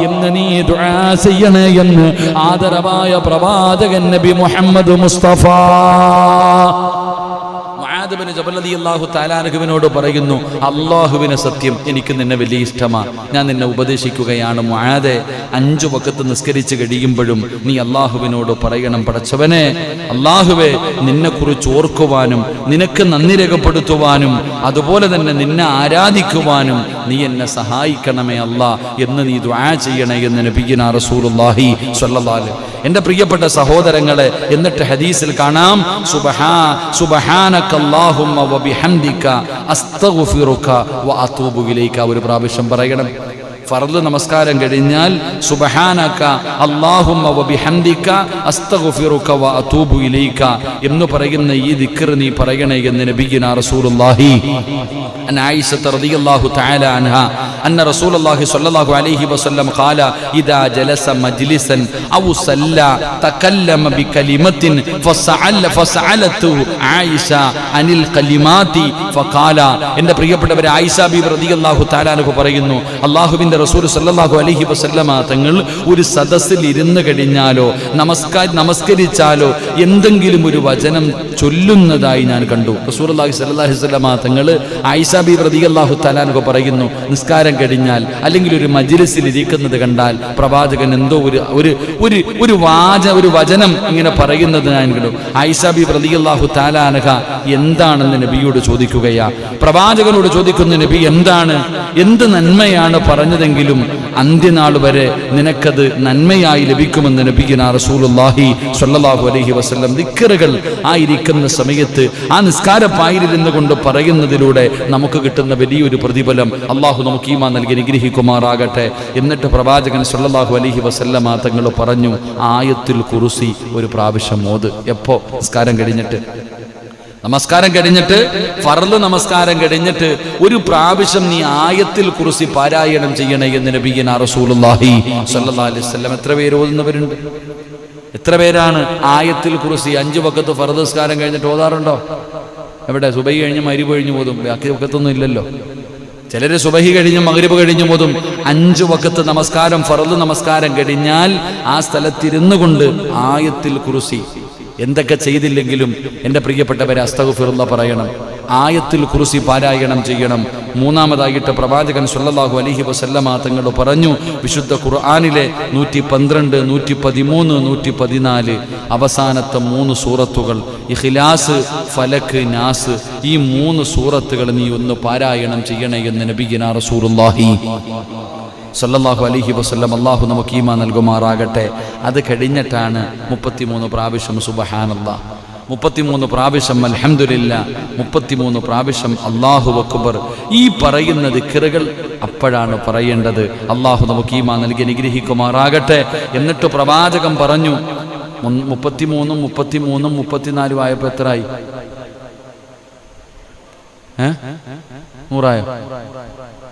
എന്ന് നീ ദുആ ചെയ്യണേ എന്ന് ആദരവായ പ്രവാചകൻ നബി മുഹമ്മദ് മുസ്തഫ മുആദ് ഇബ്നു ജബൽ റളിയല്ലാഹു തആല അൻഹുവിനോട് പറയുന്നു, അല്ലാഹുവിനെ സത്യം, എനിക്ക് നിന്നെ വലിയ ഇഷ്ടമാണ്, ഞാൻ നിന്നെ ഉപദേശിക്കുകയാണ്. മുആദേ, 5 വഖത്ത് നിസ്കരിച്ച് കഴിയുമ്പോഴും നീ അല്ലാഹുവിനോട് പറയണം, പടച്ചവനെ, അല്ലാഹുവേ, നിന്നെ കുറിച്ച് ഓർക്കുവാനും നിനക്ക് നന്ദി രേഖപ്പെടുത്തുവാനും അതുപോലെ തന്നെ നിന്നെ ആരാധിക്കുവാനും നീ എന്നെ സഹായിക്കണമേ അല്ലാ എന്ന് നീ ദുആ ചെയ്യണേ എന്ന് നബിയുനാ റസൂലുള്ളാഹി സ്വല്ലല്ലാഹു അലൈഹി. എൻ്റെ പ്രിയപ്പെട്ട സഹോദരങ്ങളെ, എന്നിട്ട് ഹദീസിൽ കാണാം, സുബ്ഹാനക അല്ലാഹുമ്മ വബിഹംദിക അസ്തഗ്ഫിറുക വഅതൂബു ഇലൈക. ഒരു പ്രാവശ്യം പറയണം. ഫർള് നമസ്കാരം കഴിഞ്ഞാൽ സുബ്ഹാനക അല്ലാഹുമ്മ വബിഹംദിക അസ്തഗ്ഫിറുക വഅതൂബു ഇലൈക എന്ന് പറയുന്ന ഈ ദിക്ർ നീ പറയണേ എന്ന് നബിയുനാ റസൂലുള്ളാഹി അൻ ആയിഷ റളിയല്ലാഹു തആല അൻഹാ അന്ന റസൂലുള്ളാഹി സ്വല്ലല്ലാഹു അലൈഹി വസല്ലം ഖാല ഇദാ ജലസ മജ്ലിസൻ ഔ സല്ല തകല്ലമ ബികലിമത്തിൻ ഫസഅലതു ആയിഷ അനിൽ കലിമാതി ഫഖാല. എൻ്റെ പ്രിയപ്പെട്ടവരെ, ആയിഷ ബീബി റളിയല്ലാഹു തആല അൻഹ പറയുന്നു, അല്ലാഹുവിന്റെ റസൂൽ സല്ലല്ലാഹു അലൈഹി വസല്ലമ തങ്ങൾ ഒരു സദസ്സിൽ ഇരുന്ന് കഴിഞ്ഞാലോ നമസ്കരിച്ചാലോ എന്തെങ്കിലും ഒരു വചനം ചൊല്ലുന്നതായി ഞാൻ കണ്ടു. റസൂലുള്ളാഹി സ്വല്ലല്ലാഹു അലൈഹി വസല്ലമ തങ്ങൾ ആയിഷ ബീബി റളിയല്ലാഹു തആല അൻഹ പറയുന്നു, നിസ്കാരം കഴിഞ്ഞാൽ അല്ലെങ്കിൽ ഒരു മജ്ലിസിൽ ഇരിക്കുന്നത് കണ്ടാൽ പ്രവാചകൻ എന്തോ ഒരു വചനം ഇങ്ങനെ പറയുന്നത് ഞാൻ കണ്ടു. ആയിഷ ബീബി റളിയല്ലാഹു തആല അൻഹ എന്താണെന്ന് നബിയോട് ചോദിക്കുകയാ. പ്രവാചകനോട് ചോദിക്കുന്ന, നബി, എന്ത് നന്മയാണ് പറഞ്ഞതെങ്കിലും അന്ത്യനാൾ വരെ നിനക്കത് നന്മയായി ലഭിക്കുമെന്ന് നബിയുനാ റസൂലുള്ളാഹി സ്വല്ലല്ലാഹു അലൈഹി വസല്ലം ദിക്റുകൾ ആയിരിക്കുന്ന സമയത്ത് ആ നിസ്കാരപ്പായിരുന്ന് കൊണ്ട് പറയുന്നതിലൂടെ നമുക്ക് കിട്ടുന്ന വലിയൊരു പ്രതിഫലം അള്ളാഹു നമുക്ക് ഈമാൻ നൽകി അനുഗ്രഹിക്കുമാറാകട്ടെ. എന്നിട്ട് പ്രവാചകൻ സ്വല്ലല്ലാഹു അലൈഹി വസല്ലമ തങ്ങൾ പറഞ്ഞു, ആയത്തുൽ കുർസി ഒരു പ്രാവശ്യം ഓത്. എപ്പോ? നമസ്കാരം കഴിഞ്ഞിട്ട് ഫർള് നമസ്കാരം കഴിഞ്ഞിട്ട് ഒരു പ്രാവശ്യം നീ ആയത്തുൽ കുർസി പാരായണം ചെയ്യണേ എന്ന് നബിയുനാ റസൂലുള്ളാഹി സ്വല്ലല്ലാഹു അലൈഹി വസല്ലം. എത്ര പേര് ഓതുന്നവരുണ്ട്? എത്ര പേരാണ് ആയത്തുൽ കുർസി 5 വഖത്ത് ഫർള് നിസ്കാരം കഴിഞ്ഞിട്ട് ഓതാറുണ്ടോ? എവിടെ? സുബഹി കഴിഞ്ഞ് മഗ്രിബ് കഴിഞ്ഞ് ഓതും, ബാക്കി വഖത്തൊന്നും ഇല്ലല്ലോ. ചിലര് സുബഹി കഴിഞ്ഞ് മഗ്രിബ് കഴിഞ്ഞ് ഓതും. 5 വഖത്ത് നമസ്കാരം ഫർള് നമസ്കാരം കഴിഞ്ഞാൽ ആ സ്ഥലത്തിരുന്നു കൊണ്ട് ആയത്തുൽ കുർസി എന്തൊക്കെ ചെയ്തില്ലെങ്കിലും എൻ്റെ പ്രിയപ്പെട്ടവരെ അസ്തഗ്ഫിറുല്ലാഹ് പറയണം. ആയത്തുൽ കുർസി പാരായണം ചെയ്യണം. മൂന്നാമതായിട്ട് പ്രവാചകൻ സ്വല്ലല്ലാഹു അലൈഹി വസല്ലമ തങ്ങൾ പറഞ്ഞു, വിശുദ്ധ ഖുർആനിലെ 112, 113, 114 അവസാനത്തെ 3 സൂറത്തുകൾ, ഇഖ്ലാസ്, ഫലക്ക്, നാസ്, ഈ 3 സൂറത്തുകൾ നീ ഒന്ന് പാരായണം ചെയ്യണേ എന്ന് നബിയിനാ റസൂലുള്ളാഹി സല്ലല്ലാഹു അലൈഹി വസല്ലം. അല്ലാഹു നമുക്ക് ഈമാൻ നൽകുമാറാകട്ടെ. അത് കഴിഞ്ഞിട്ടാണ് 33 പ്രാവശ്യം സുബ്ഹാനല്ലാഹ്, 33 പ്രാവശ്യം അൽഹംദുലില്ലാ, 33 പ്രാവശ്യം അല്ലാഹു അക്ബർ. ഈ പറയുന്ന ദിക്റുകൾ അപ്പോഴാണ് പറയേണ്ടത്. അല്ലാഹു നമുക്ക് ഈമാൻ നൽകി അനുഗ്രഹിക്കുമാറാകട്ടെ. എന്നിട്ട് പ്രവാചകൻ പറഞ്ഞു, 33, 33, 34 ആയപ്പോൾ എത്രയായി? 100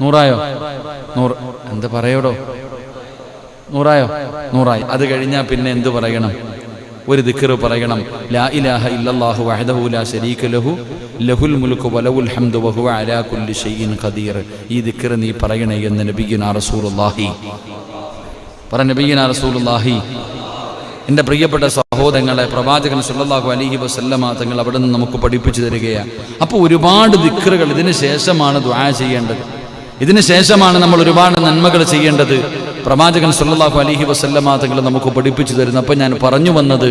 100 എന്ത് പറയോടോ? 100 അത് കഴിഞ്ഞാൽ പിന്നെ എന്ത് പറയണം? ഒരു ദിക്ർ പറയണം. ലാ ഇലാഹ ഇല്ലല്ലാഹു വഹ്ദഹു ലാ ശരീക ലഹു ലഹുൽ മുൽക്കു വലഹുൽ ഹംദു വഹുവ അലാ കുല്ലി ഷൈഇൻ ഖദീർ. ഈ ദിക്ർ നീ പറയണേ എന്ന് നബിയിനാ റസൂലുള്ളാഹി നബിയിനാ റസൂലുള്ളാഹി. എൻ്റെ പ്രിയപ്പെട്ട സഹോദരങ്ങളെ, പ്രവാചകൻ സ്വല്ലല്ലാഹു അലൈഹി വസല്ലമ തങ്ങൾ അവിടെ നിന്ന് നമുക്ക് പഠിപ്പിച്ചു തരികയാണ്. അപ്പോൾ ഒരുപാട് ദിക്റുകൾ, ഇതിന് ശേഷമാണ് ദുആ ചെയ്യേണ്ടത്, ഇതിന് ശേഷമാണ് നമ്മൾ ഒരുപാട് നന്മകൾ ചെയ്യേണ്ടത്. പ്രവാചകൻ സ്വല്ലല്ലാഹു അലൈഹി വസല്ലമ തങ്ങൾ നമുക്ക് പഠിപ്പിച്ചു തരുന്നു. അപ്പം ഞാൻ പറഞ്ഞു വന്നത്,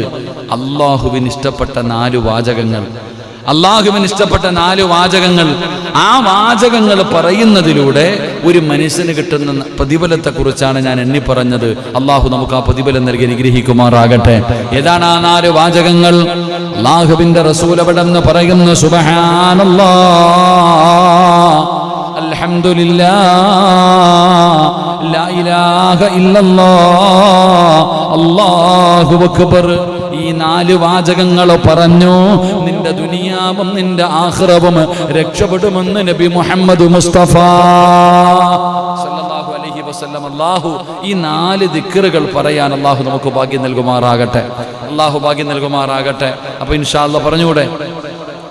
അള്ളാഹുവിന് ഇഷ്ടപ്പെട്ട 4 വാചകങ്ങൾ, അള്ളാഹുവിന് ഇഷ്ടപ്പെട്ട 4 വാചകങ്ങൾ. ആ വാചകങ്ങൾ പറയുന്നതിലൂടെ ഒരു മനുഷ്യന് കിട്ടുന്ന പ്രതിഫലത്തെക്കുറിച്ചാണ് ഞാൻ എണ്ണി പറഞ്ഞത്. അള്ളാഹു നമുക്ക് ആ പ്രതിഫലം നൽകി അനുഗ്രഹിക്കുമാറാകട്ടെ. ഏതാണ് ആ 4 വാചകങ്ങൾ? അള്ളാഹുവിന്റെ റസൂൽ അവിടെന്ന് പറയുന്നു, സുബ്ഹാനല്ലാഹ്, അൽഹംദുലില്ലാഹ്, ലാ ഇലാഹ ഇല്ലല്ലാഹ്, അല്ലാഹു അക്ബർ. ഈ 4 വാചകങ്ങൾ പറഞ്ഞു നിന്റെ ദുനിയാവും നിന്റെ ആഖിറവും രക്ഷപ്പെടുമെന്ന് നബി മുഹമ്മദ് മുസ്തഫ സല്ലല്ലാഹു അലൈഹി വസല്ലം. അല്ലാഹു ഈ 4 ദിക്റുകൾ പറയാൻ അല്ലാഹു നമുക്ക് ഭാഗ്യം നൽകുമാറാകട്ടെ. അല്ലാഹു ഭാഗ്യം നൽകുമാറാകട്ടെ. അപ്പോൾ ഇൻഷാ അല്ലാഹ്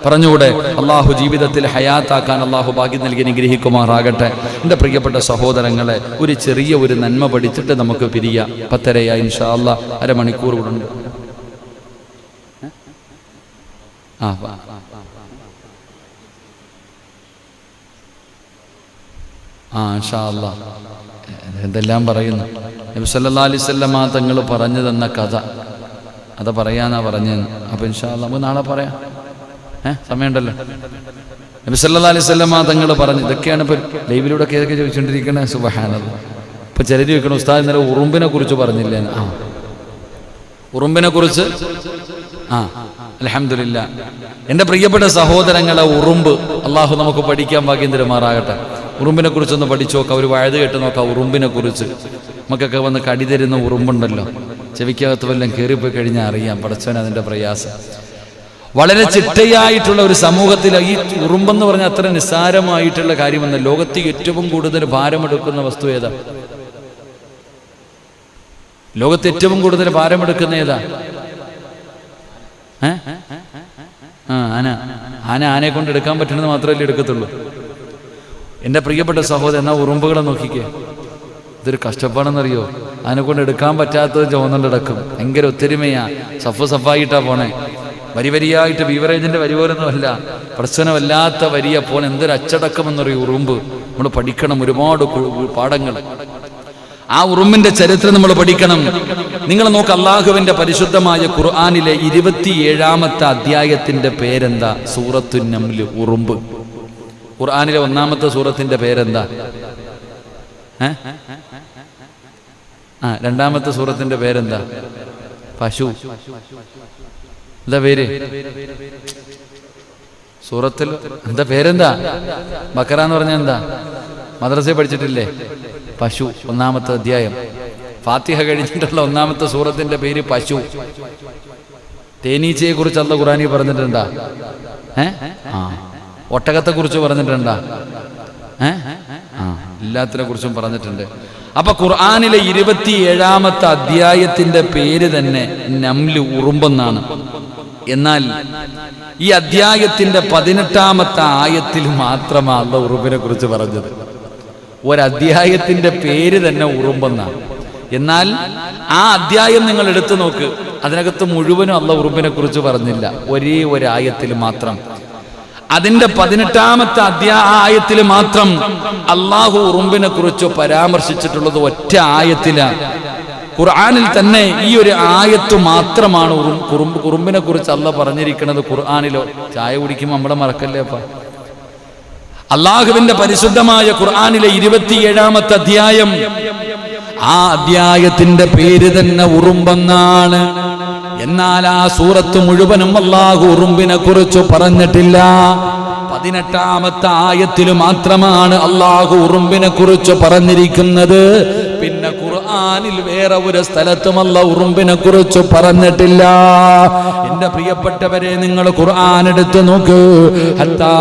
പറഞ്ഞുകൂടെ അള്ളാഹു ജീവിതത്തിൽ ഹയാത്താക്കാൻ അള്ളാഹു ഭാഗ്യം നൽകി അനുഗ്രഹിക്കുമാറാകട്ടെ. എൻ്റെ പ്രിയപ്പെട്ട സഹോദരങ്ങളെ, ഒരു ചെറിയ ഒരു നന്മ പഠിച്ചിട്ട് നമുക്ക് പിരിയാം. 10:30 ഇൻഷാ അല്ലാഹ്, അരമണിക്കൂർ കൂടെ ഉണ്ട്. ഇൻഷാ അല്ലാഹ് എന്തെല്ലാം പറയുന്നു. നബി സല്ലല്ലാഹു അലൈഹി വസല്ലമ തങ്ങൾ പറഞ്ഞു തന്ന കഥ, അത് പറയാനാ പറഞ്ഞതെന്ന്. അപ്പോൾ ഇൻഷാ അല്ലാഹ് നമുക്ക് നാളെ പറയാം. സമയമുണ്ടല്ലോ. നബി സല്ലല്ലാഹു അലൈഹി വസല്ലമ തങ്ങൾ പറഞ്ഞു. ഇതൊക്കെയാണ് ഇപ്പോൾ ലൈവിലൂടെ ഏതൊക്കെ ചോദിച്ചുകൊണ്ടിരിക്കുന്നത്. സുബ്ഹാനല്ലാഹ്. ഇപ്പോൾ ചിലർ ചോദിക്കണം, ഉസ്താദ് ഇന്നലെ ഉറുമ്പിനെ കുറിച്ച് പറഞ്ഞില്ലേ? ഉറുമ്പിനെ കുറിച്ച് അൽഹംദുലില്ലാ. എൻ്റെ പ്രിയപ്പെട്ട സഹോദരങ്ങളെ, ഉറുമ്പ് അള്ളാഹു നമുക്ക് പഠിക്കാൻ ഭാഗ്യം തരുമാറാകട്ടെ. ഉറുമ്പിനെ കുറിച്ചൊന്ന് പഠിച്ചു നോക്കാം, ഒരു വഴുത് കേട്ട് നോക്കാം. ഉറുമ്പിനെ കുറിച്ച് നമുക്കൊക്കെ വന്ന് കടി തരുന്ന ഉറുമ്പുണ്ടല്ലോ, ചെവിക്കകത്ത് വല്ലതും കയറിപ്പോയി കഴിഞ്ഞാൽ അറിയാം പടച്ചവൻ അതിൻ്റെ പ്രയാസം. വളരെ ചിട്ടയായിട്ടുള്ള ഒരു സമൂഹത്തിൽ ഈ ഉറുമ്പെന്ന് പറഞ്ഞാൽ അത്ര നിസ്സാരമായിട്ടുള്ള കാര്യമെന്ന്. ലോകത്ത് ഏറ്റവും കൂടുതൽ ഭാരമെടുക്കുന്ന വസ്തു ഏതാ? ലോകത്ത് ഏറ്റവും കൂടുതൽ ഭാരമെടുക്കുന്ന ഏതാ? ആനയെ കൊണ്ട് എടുക്കാൻ പറ്റുന്നത് മാത്രമല്ലേ എടുക്കത്തുള്ളൂ. എൻ്റെ പ്രിയപ്പെട്ട സഹോദരൻ, എന്നാ ഉറുമ്പുകളെ നോക്കിക്കേ, ഇതൊരു കഷ്ടപ്പാടെന്നറിയോ. അതിനെ കൊണ്ട് എടുക്കാൻ പറ്റാത്തത് ചുവന്നുകൊണ്ടിടക്കും. ഭയങ്കര ഒത്തൊരുമയാ, സഫായിട്ടാ പോണേ. വരിയായിട്ട് ബീവറേജിന്റെ വരി പോലൊന്നും അല്ല, പ്രശ്നമല്ലാത്ത വരിയ പോലെ എന്തൊരു അച്ചടക്കമെന്നറിയും ഉറുമ്പ്. നമ്മൾ പഠിക്കണം ഒരുപാട് പാഠങ്ങൾ. ആ ഉറുമ്പിന്റെ ചരിത്രം നമ്മൾ പഠിക്കണം. നിങ്ങൾ നോക്ക്, അള്ളാഹുവിന്റെ പരിശുദ്ധമായ ഖുർആനിലെ 27-ാമത്തെ അധ്യായത്തിന്റെ പേരെന്താ? സൂറത്തുൻ നംൽ, ഉറുമ്പ്. ഖുർആനിലെ 1-ാമത്തെ സൂറത്തിന്റെ പേരെന്താ? 2-ാമത്തെ സൂറത്തിന്റെ പേരെന്താ? പശു. എന്താ പേര്? സൂറത്തിൽ എന്താ പേരെന്താ? ബക്കറ എന്ന് പറഞ്ഞാൽ എന്താ? മദ്രസയിൽ പഠിച്ചിട്ടില്ലേ? പശു. 1-ാമത്തെ അധ്യായം, ഫാത്തിഹ കഴിഞ്ഞിട്ടുള്ള 1-ാമത്തെ സൂറത്തിന്റെ പേര് പശു. തേനീച്ചയെ കുറിച്ച് അല്ലാഹു ഖുർആനിൽ പറഞ്ഞിട്ടുണ്ടാ? ഒട്ടകത്തെ കുറിച്ച് പറഞ്ഞിട്ടുണ്ടാ? എല്ലാത്തിനെ കുറിച്ചും പറഞ്ഞിട്ടുണ്ട്. അപ്പൊ ഖുർആനിലെ 27-ാമത്തെ അധ്യായത്തിന്റെ പേര് തന്നെ നംല്, ഉറുമ്പെന്നാണ്. എന്നാൽ ഈ അധ്യായത്തിന്റെ 18-ാമത്തെ ആയത്തിൽ മാത്രമാണ് അല്ലാഹു ഉറുമ്പിനെ കുറിച്ച് പറഞ്ഞത്. ഒരധ്യായത്തിന്റെ പേര് തന്നെ ഉറുമ്പെന്നാണ്. എന്നാൽ ആ അധ്യായം നിങ്ങൾ എടുത്തു നോക്ക്, അതിനകത്ത് മുഴുവനും അള്ളാഹ് ഉറുമ്പിനെ കുറിച്ച് പറഞ്ഞില്ല. ഒരേ ഒരു ആയത്തിൽ മാത്രം, അതിന്റെ 18ാമത്തെ ആയത്തിൽ മാത്രം അള്ളാഹു ഉറുമ്പിനെ കുറിച്ച് പരാമർശിച്ചിട്ടുള്ളത് ഒറ്റ ആയത്തിലാണ്. ഖുർആനിൽ തന്നെ ഈ ഒരു ആയത്ത് മാത്രമാണ് ഉറുമ്പിനെ കുറിച്ച് അള്ളാഹ് പറഞ്ഞിരിക്കുന്നത് ഖുർആനിലോ. ചായ കുടിക്കുമ്പോൾ നമ്മളെ മറക്കല്ലേ അപ്പ. അള്ളാഹുവിന്റെ പരിശുദ്ധമായ ഖുർആനിലെ 27ാമത്തെ അധ്യായം, ആ അധ്യായത്തിന്റെ പേര് തന്നെ ഉറുമ്പെന്നാണ്. എന്നാൽ ആ സൂറത്ത് മുഴുവനും അല്ലാഹു ഉറുമ്പിനെ കുറിച്ച് പറഞ്ഞിട്ടില്ല. 18ാമത്തെ ആയത്തിൽ മാത്രമാണ് അല്ലാഹു ഉറുമ്പിനെ കുറിച്ച് പറഞ്ഞിരിക്കുന്നത്. പിന്നെ ഖുർആനിൽ വേറെ ഒരു സ്ഥലത്തും അല്ലാഹു ഉറുമ്പിനെ കുറിച്ച് പറഞ്ഞിട്ടില്ല. എന്റെ പ്രിയപ്പെട്ടവരെ, നിങ്ങൾ ഖുർആൻ എടുത്തു നോക്ക്. ഹത്താ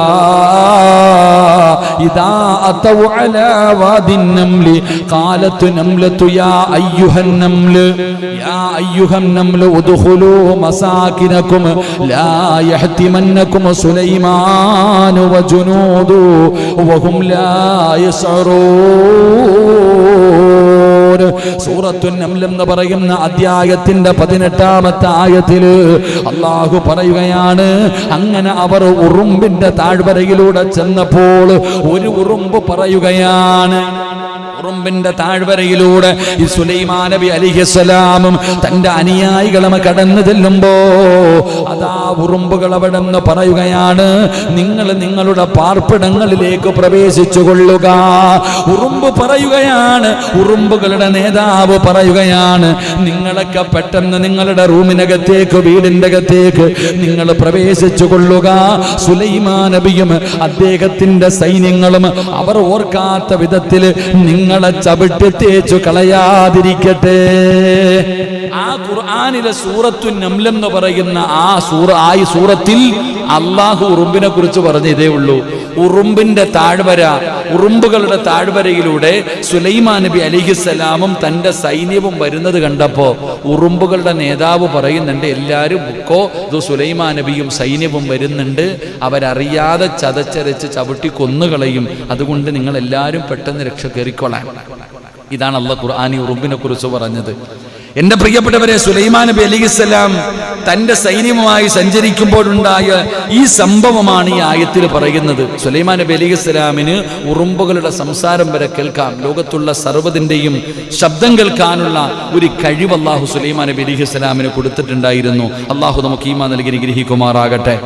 ഇദാ അതൗ അലാ വാദിൻ നംലി ഖാലത്ത് നംലതു യാ അയ്യുഹൻ നംല് ഉദ്ഖുലൂ മസാകിനകും ലാ യഹ്തിമന്നകും സുലൈമാൻ വജുനൂദു വഹും ലാ യസ്അറൂൻ. സൂറത്തുൻ നംൽ എന്ന് പറയുന്ന അധ്യായത്തിന്റെ 18ാമത്തെ ആയത്തിൽ അല്ലാഹു പറയുകയാണ്, അങ്ങനെ അവർ ഉറുമ്പിന്റെ താഴ്വരയിലൂടെ ചെന്നപ്പോൾ ഒരു ഉറുമ്പ് പറയുകയാണ്. ഉറുമ്പിന്റെ താഴ്വരയിലൂടെ ഈ സുലൈമാൻ നബി അലൈഹിസ്സലാമും തന്റെ അനുയായികളും കടന്നു ചെല്ലുമ്പോ അതാ ഉറുമ്പുകൾ അവിടെ നിന്ന് പറയുകയാണ്, നിങ്ങൾ നിങ്ങളുടെ പാർപ്പിടങ്ങളിലേക്ക് പ്രവേശിച്ചു കൊള്ളുക. ഉറുമ്പ് പറയുകയാണ്, ഉറുമ്പുകളുടെ നേതാവ് പറയുകയാണ്, നിങ്ങളൊക്കെ പെട്ടെന്ന് നിങ്ങളുടെ റൂമിനകത്തേക്ക്, വീടിന്റെ അകത്തേക്ക് നിങ്ങൾ പ്രവേശിച്ചു കൊള്ളുക. സുലൈമാൻ നബിയും അദ്ദേഹത്തിന്റെ സൈന്യങ്ങളും അവർ ഓർക്കാത്ത വിധത്തിൽ നിങ്ങളെ ചവിട്ടി തേച്ചു കളയാതിരിക്കട്ടെ. ആ ഖുർആനിലെ സൂറത്തുൻ നംൽ എന്ന് പറയുന്ന ആ സൂറത്തിൽ അല്ലാഹു ഉറുമ്പിനെ കുറിച്ച് പറഞ്ഞ ഇതേ ഉള്ളൂ. ഉറുമ്പിന്റെ താഴ്വര, ഉറുമ്പുകളുടെ താഴ്വരയിലൂടെ സുലൈമാൻ നബി അലൈഹിസ്സലാമും തന്റെ സൈന്യവും വരുന്നത് കണ്ടപ്പോ ഉറുമ്പുകളുടെ നേതാവ് പറയുന്നുണ്ട്, എല്ലാരും ബുക്കോ, ഇത് സുലൈമാൻ നബിയും സൈന്യവും വരുന്നുണ്ട്, അവരറിയാതെ ചതച്ചരച്ച് ചവിട്ടി കൊന്നുകളയും, അതുകൊണ്ട് നിങ്ങൾ എല്ലാവരും പെട്ടെന്ന് രക്ഷ കയറിക്കൊള്ളാൻ. ഇതാണ് അല്ലാഹു ഖുർആനി ഉറുമ്പിനെ കുറിച്ച് പറഞ്ഞത്. എന്റെ പ്രിയപ്പെട്ടവരെ, സുലൈമാൻ നബി അലൈഹിസ്സലാം തന്റെ സൈന്യവുമായി സഞ്ചരിക്കുമ്പോഴുണ്ടായ ഈ സംഭവമാണ് ഈ ആയത്തിൽ പറയുന്നത്. സുലൈമാൻ നബി അലൈഹിസ്സലാമിന് ഉറുമ്പുകളുടെ സംസാരം വരെ കേൾക്കാം. ലോകത്തുള്ള സർവ്വതിന്റെയും ശബ്ദം കേൾക്കാനുള്ള ഒരു കഴിവ് അല്ലാഹു സുലൈമാൻ നബി അലൈഹിസ്സലാമിന് കൊടുത്തിട്ടുണ്ടായിരുന്നു. അല്ലാഹു നമുക്ക് ഈമാൻ നൽകി അനുഗ്രഹിക്കുമാറാകട്ടെ.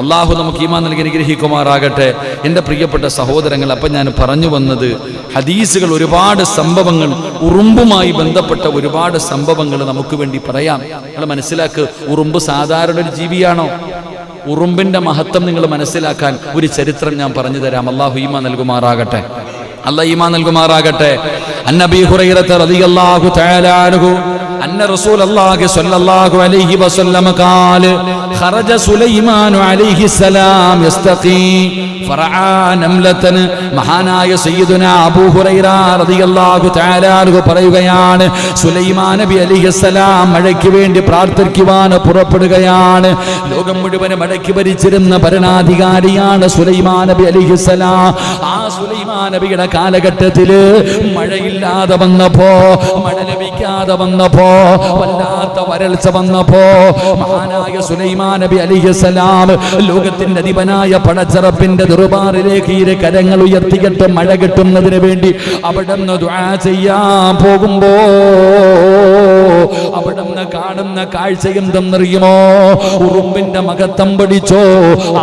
അല്ലാഹു നമുക്ക് ഈമാൻ നൽകി അനുഗ്രഹിക്കുമാറാകട്ടെ. എന്റെ പ്രിയപ്പെട്ട സഹോദരങ്ങൾ, അപ്പം ഞാൻ പറഞ്ഞു വന്നത്, ഹദീസുകൾ ഒരുപാട് സംഭവങ്ങൾ, ഉറുമ്പുമായി ബന്ധപ്പെട്ട ഒരുപാട് സംഭവങ്ങൾ നമുക്ക് വേണ്ടി പറയാം. നിങ്ങൾ മനസ്സിലാക്ക്, ഉറുമ്പ് സാധാരണ ഒരു ജീവിയാണോ? ഉറുമ്പിന്റെ മഹത്വം നിങ്ങൾ മനസ്സിലാക്കാൻ ഒരു ചരിത്രം ഞാൻ പറഞ്ഞു തരാം. അല്ലാഹു ഈമാൻ നൽകുമാറാകട്ടെ. അല്ലാഹു ഈമാൻ നൽകുമാറാകട്ടെ. അന്നബി ഹുറൈറ റളിയല്ലാഹു തആല അൻഹു അന്ന റസൂലുള്ളാഹി സ്വല്ലല്ലാഹു അലൈഹി വസല്ലം ഖാല ഖറജ സുലൈമാൻ അലൈഹിസ്സലാം യസ്തഖി ഫറആ നംലതൻ. മഹാനായ സയ്യിദുനാ അബൂ ഹുറൈറ റളിയല്ലാഹു തആല അൻഹു പറയുകയാണ്, സുലൈമാൻ നബി അലൈഹിസ്സലാം മഴയ്ക്ക് വേണ്ടി പ്രാർത്ഥിക്കുവാൻ പുറപ്പെടുകയാണ്. ലോകം മുഴുവൻ മഴയ്ക്ക് ഭരിച്ചിരുന്ന ഭരണാധികാരിയാണ് സുലൈമാൻ നബി അലൈഹിസ്സലാം. ആ സുലൈമാൻ നബിയുടെ കാലഘട്ടത്തില് മഴയില്ലാതെ വന്നപ്പോ, മഴ ലഭിക്കാതെ വന്നപ്പോ, വല്ലാത്ത വരൾച്ച വന്നപ്പോ മഹാനായ സുലൈമാൻ നബി അലൈഹിസ്സലാം ലോകത്തിന്റെ അധിപനായ പടച്ചറപ്പിന്റെ ദർബാറിലേക്ക് ഇരു കരങ്ങൾ ഉയർത്തിയിട്ട് മഴ കിട്ടുന്നതിന് വേണ്ടി അവിടെ നിന്ന് ദുആ ചെയ്യാൻ പോകുമ്പോ അവിടെ നിന്ന് കാണുന്ന കാഴ്ച എന്തെന്നറിയുമോ? ഉറുമ്പിന്റെ മഹത്വം പഠിച്ചോ,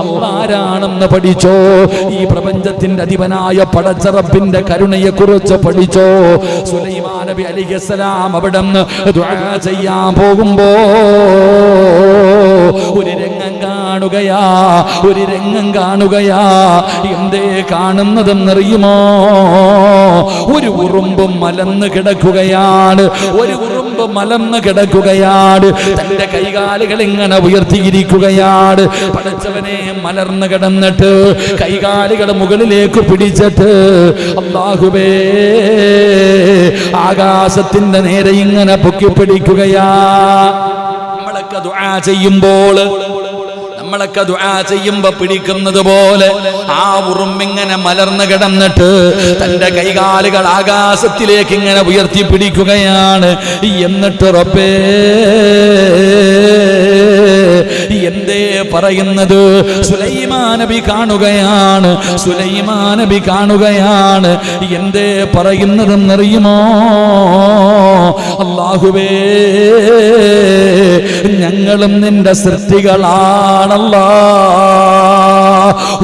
അല്ലാഹുവാണെന്ന് പഠിച്ചോ, ഈ പ്രപഞ്ചത്തിന്റെ അധിപനായ പടച്ചറപ്പിന്റെ കരുണയെ കുറിച്ച് പഠിച്ചോ. സുലൈമാൻ നബി അലൈഹിസ്സലാം അവിടെ നിന്ന് ദുആ ചെയ്യാൻ പോകുമ്പോ ഒരു രംഗം കാണുകയാ, ഒരു രംഗം കാണുകയാ. എന്തേ കാണുന്നതെന്നറിയുമോ? ഒരു ഉറുമ്പ് മലന്ന് കിടക്കുകയാണ്, ഒരു ഉറുമ്പ് മലന്ന് കിടക്കുകയാണ്. തന്റെ കൈകാലുകൾ ഇങ്ങനെ ഉയർത്തിയിരിക്കുകയാണ്. പടച്ചവനെ, മലർന്ന് കിടന്നിട്ട് കൈകാലുകൾ മുകളിലേക്ക് പിടിച്ചിട്ട് അല്ലാഹുവേ ആകാശത്തിന്റെ നേരെ ഇങ്ങനെ പൊക്കി പിടിക്കുകയാ. നമ്മളൊക്കെ ദുആ ചെയ്യുമ്പോൾ നമ്മളൊക്കെ ദുആ ചെയ്യുമ്പോ പിടിക്കുന്നത് പോലെ ആ ഉറുമ്പിങ്ങനെ മലർന്നു കിടന്നിട്ട് തന്റെ കൈകാലുകൾ ആകാശത്തിലേക്ക് ഇങ്ങനെ ഉയർത്തി പിടിക്കുകയാണ്. എന്നിട്ട് റബ്ബേ എന്തേ പറയുന്നത്? സുലൈമാൻ നബി കാണുകയാണ്, സുലൈമാൻ നബി കാണുകയാണ്. എന്തേ പറയുന്നതെന്നറിയുമോ? അല്ലാഹുവേ, ഞങ്ങളും നിന്റെ സൃഷ്ടികളാണല്ലാ.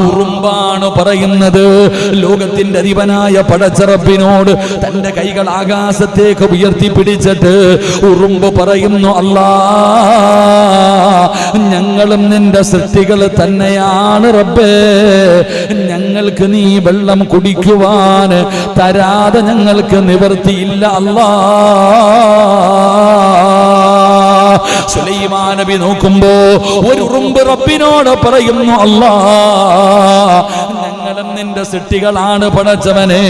ഉറുമ്പാണ് പറയുന്നത്. ലോകത്തിന്റെ അധിപനായ പടച്ചറപ്പിനോട് തന്റെ കൈകൾ ആകാശത്തേക്ക് ഉയർത്തി പിടിച്ചിട്ട് ഉറുമ്പ് പറയുന്നു, അല്ലാ, ഞങ്ങളും നിന്റെ സൃഷ്ടികൾ തന്നെയാണ് റബ്ബേ. ഞങ്ങൾക്ക് നീ വെള്ളം കുടിക്കുവാൻ തരാതെ ഞങ്ങൾക്ക് നിവർത്തിയില്ല അല്ലാ. സുലൈമാൻ നബി നോക്കുമ്പോ ഒരു ഉറുമ്പ് റബ്ബിനോട് പറയുന്നു, അല്ലാ, ഞങ്ങളും നിന്റെ സൃഷ്ടികളാണ് പടച്ചവനെ.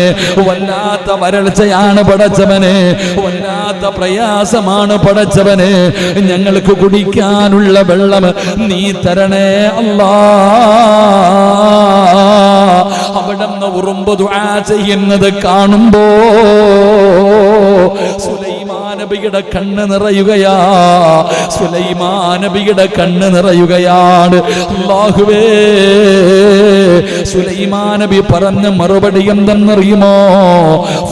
വല്ലാത്ത വരൾച്ചയാണ് പടച്ചവനെ, വല്ലാത്ത പ്രയാസമാണ് പടച്ചവനെ. ഞങ്ങൾക്ക് കുടിക്കാനുള്ള വെള്ളം നീ തരണേ അല്ലാ. അവിടുന്ന് ഉറുമ്പ് ദുആ ചെയ്യുന്നത് കാണുമ്പോ സുലൈമാൻ നബിയുടെ കണ്ണ് നിറയുകയാ. സുലൈമാൻ നബിയുടെ കണ്ണ് നിറയുകയാണ്. അല്ലാഹുവേ, സുലൈമാൻ നബി പറഞ്ഞ മറുപടി എന്തെന്നറിയുമോ?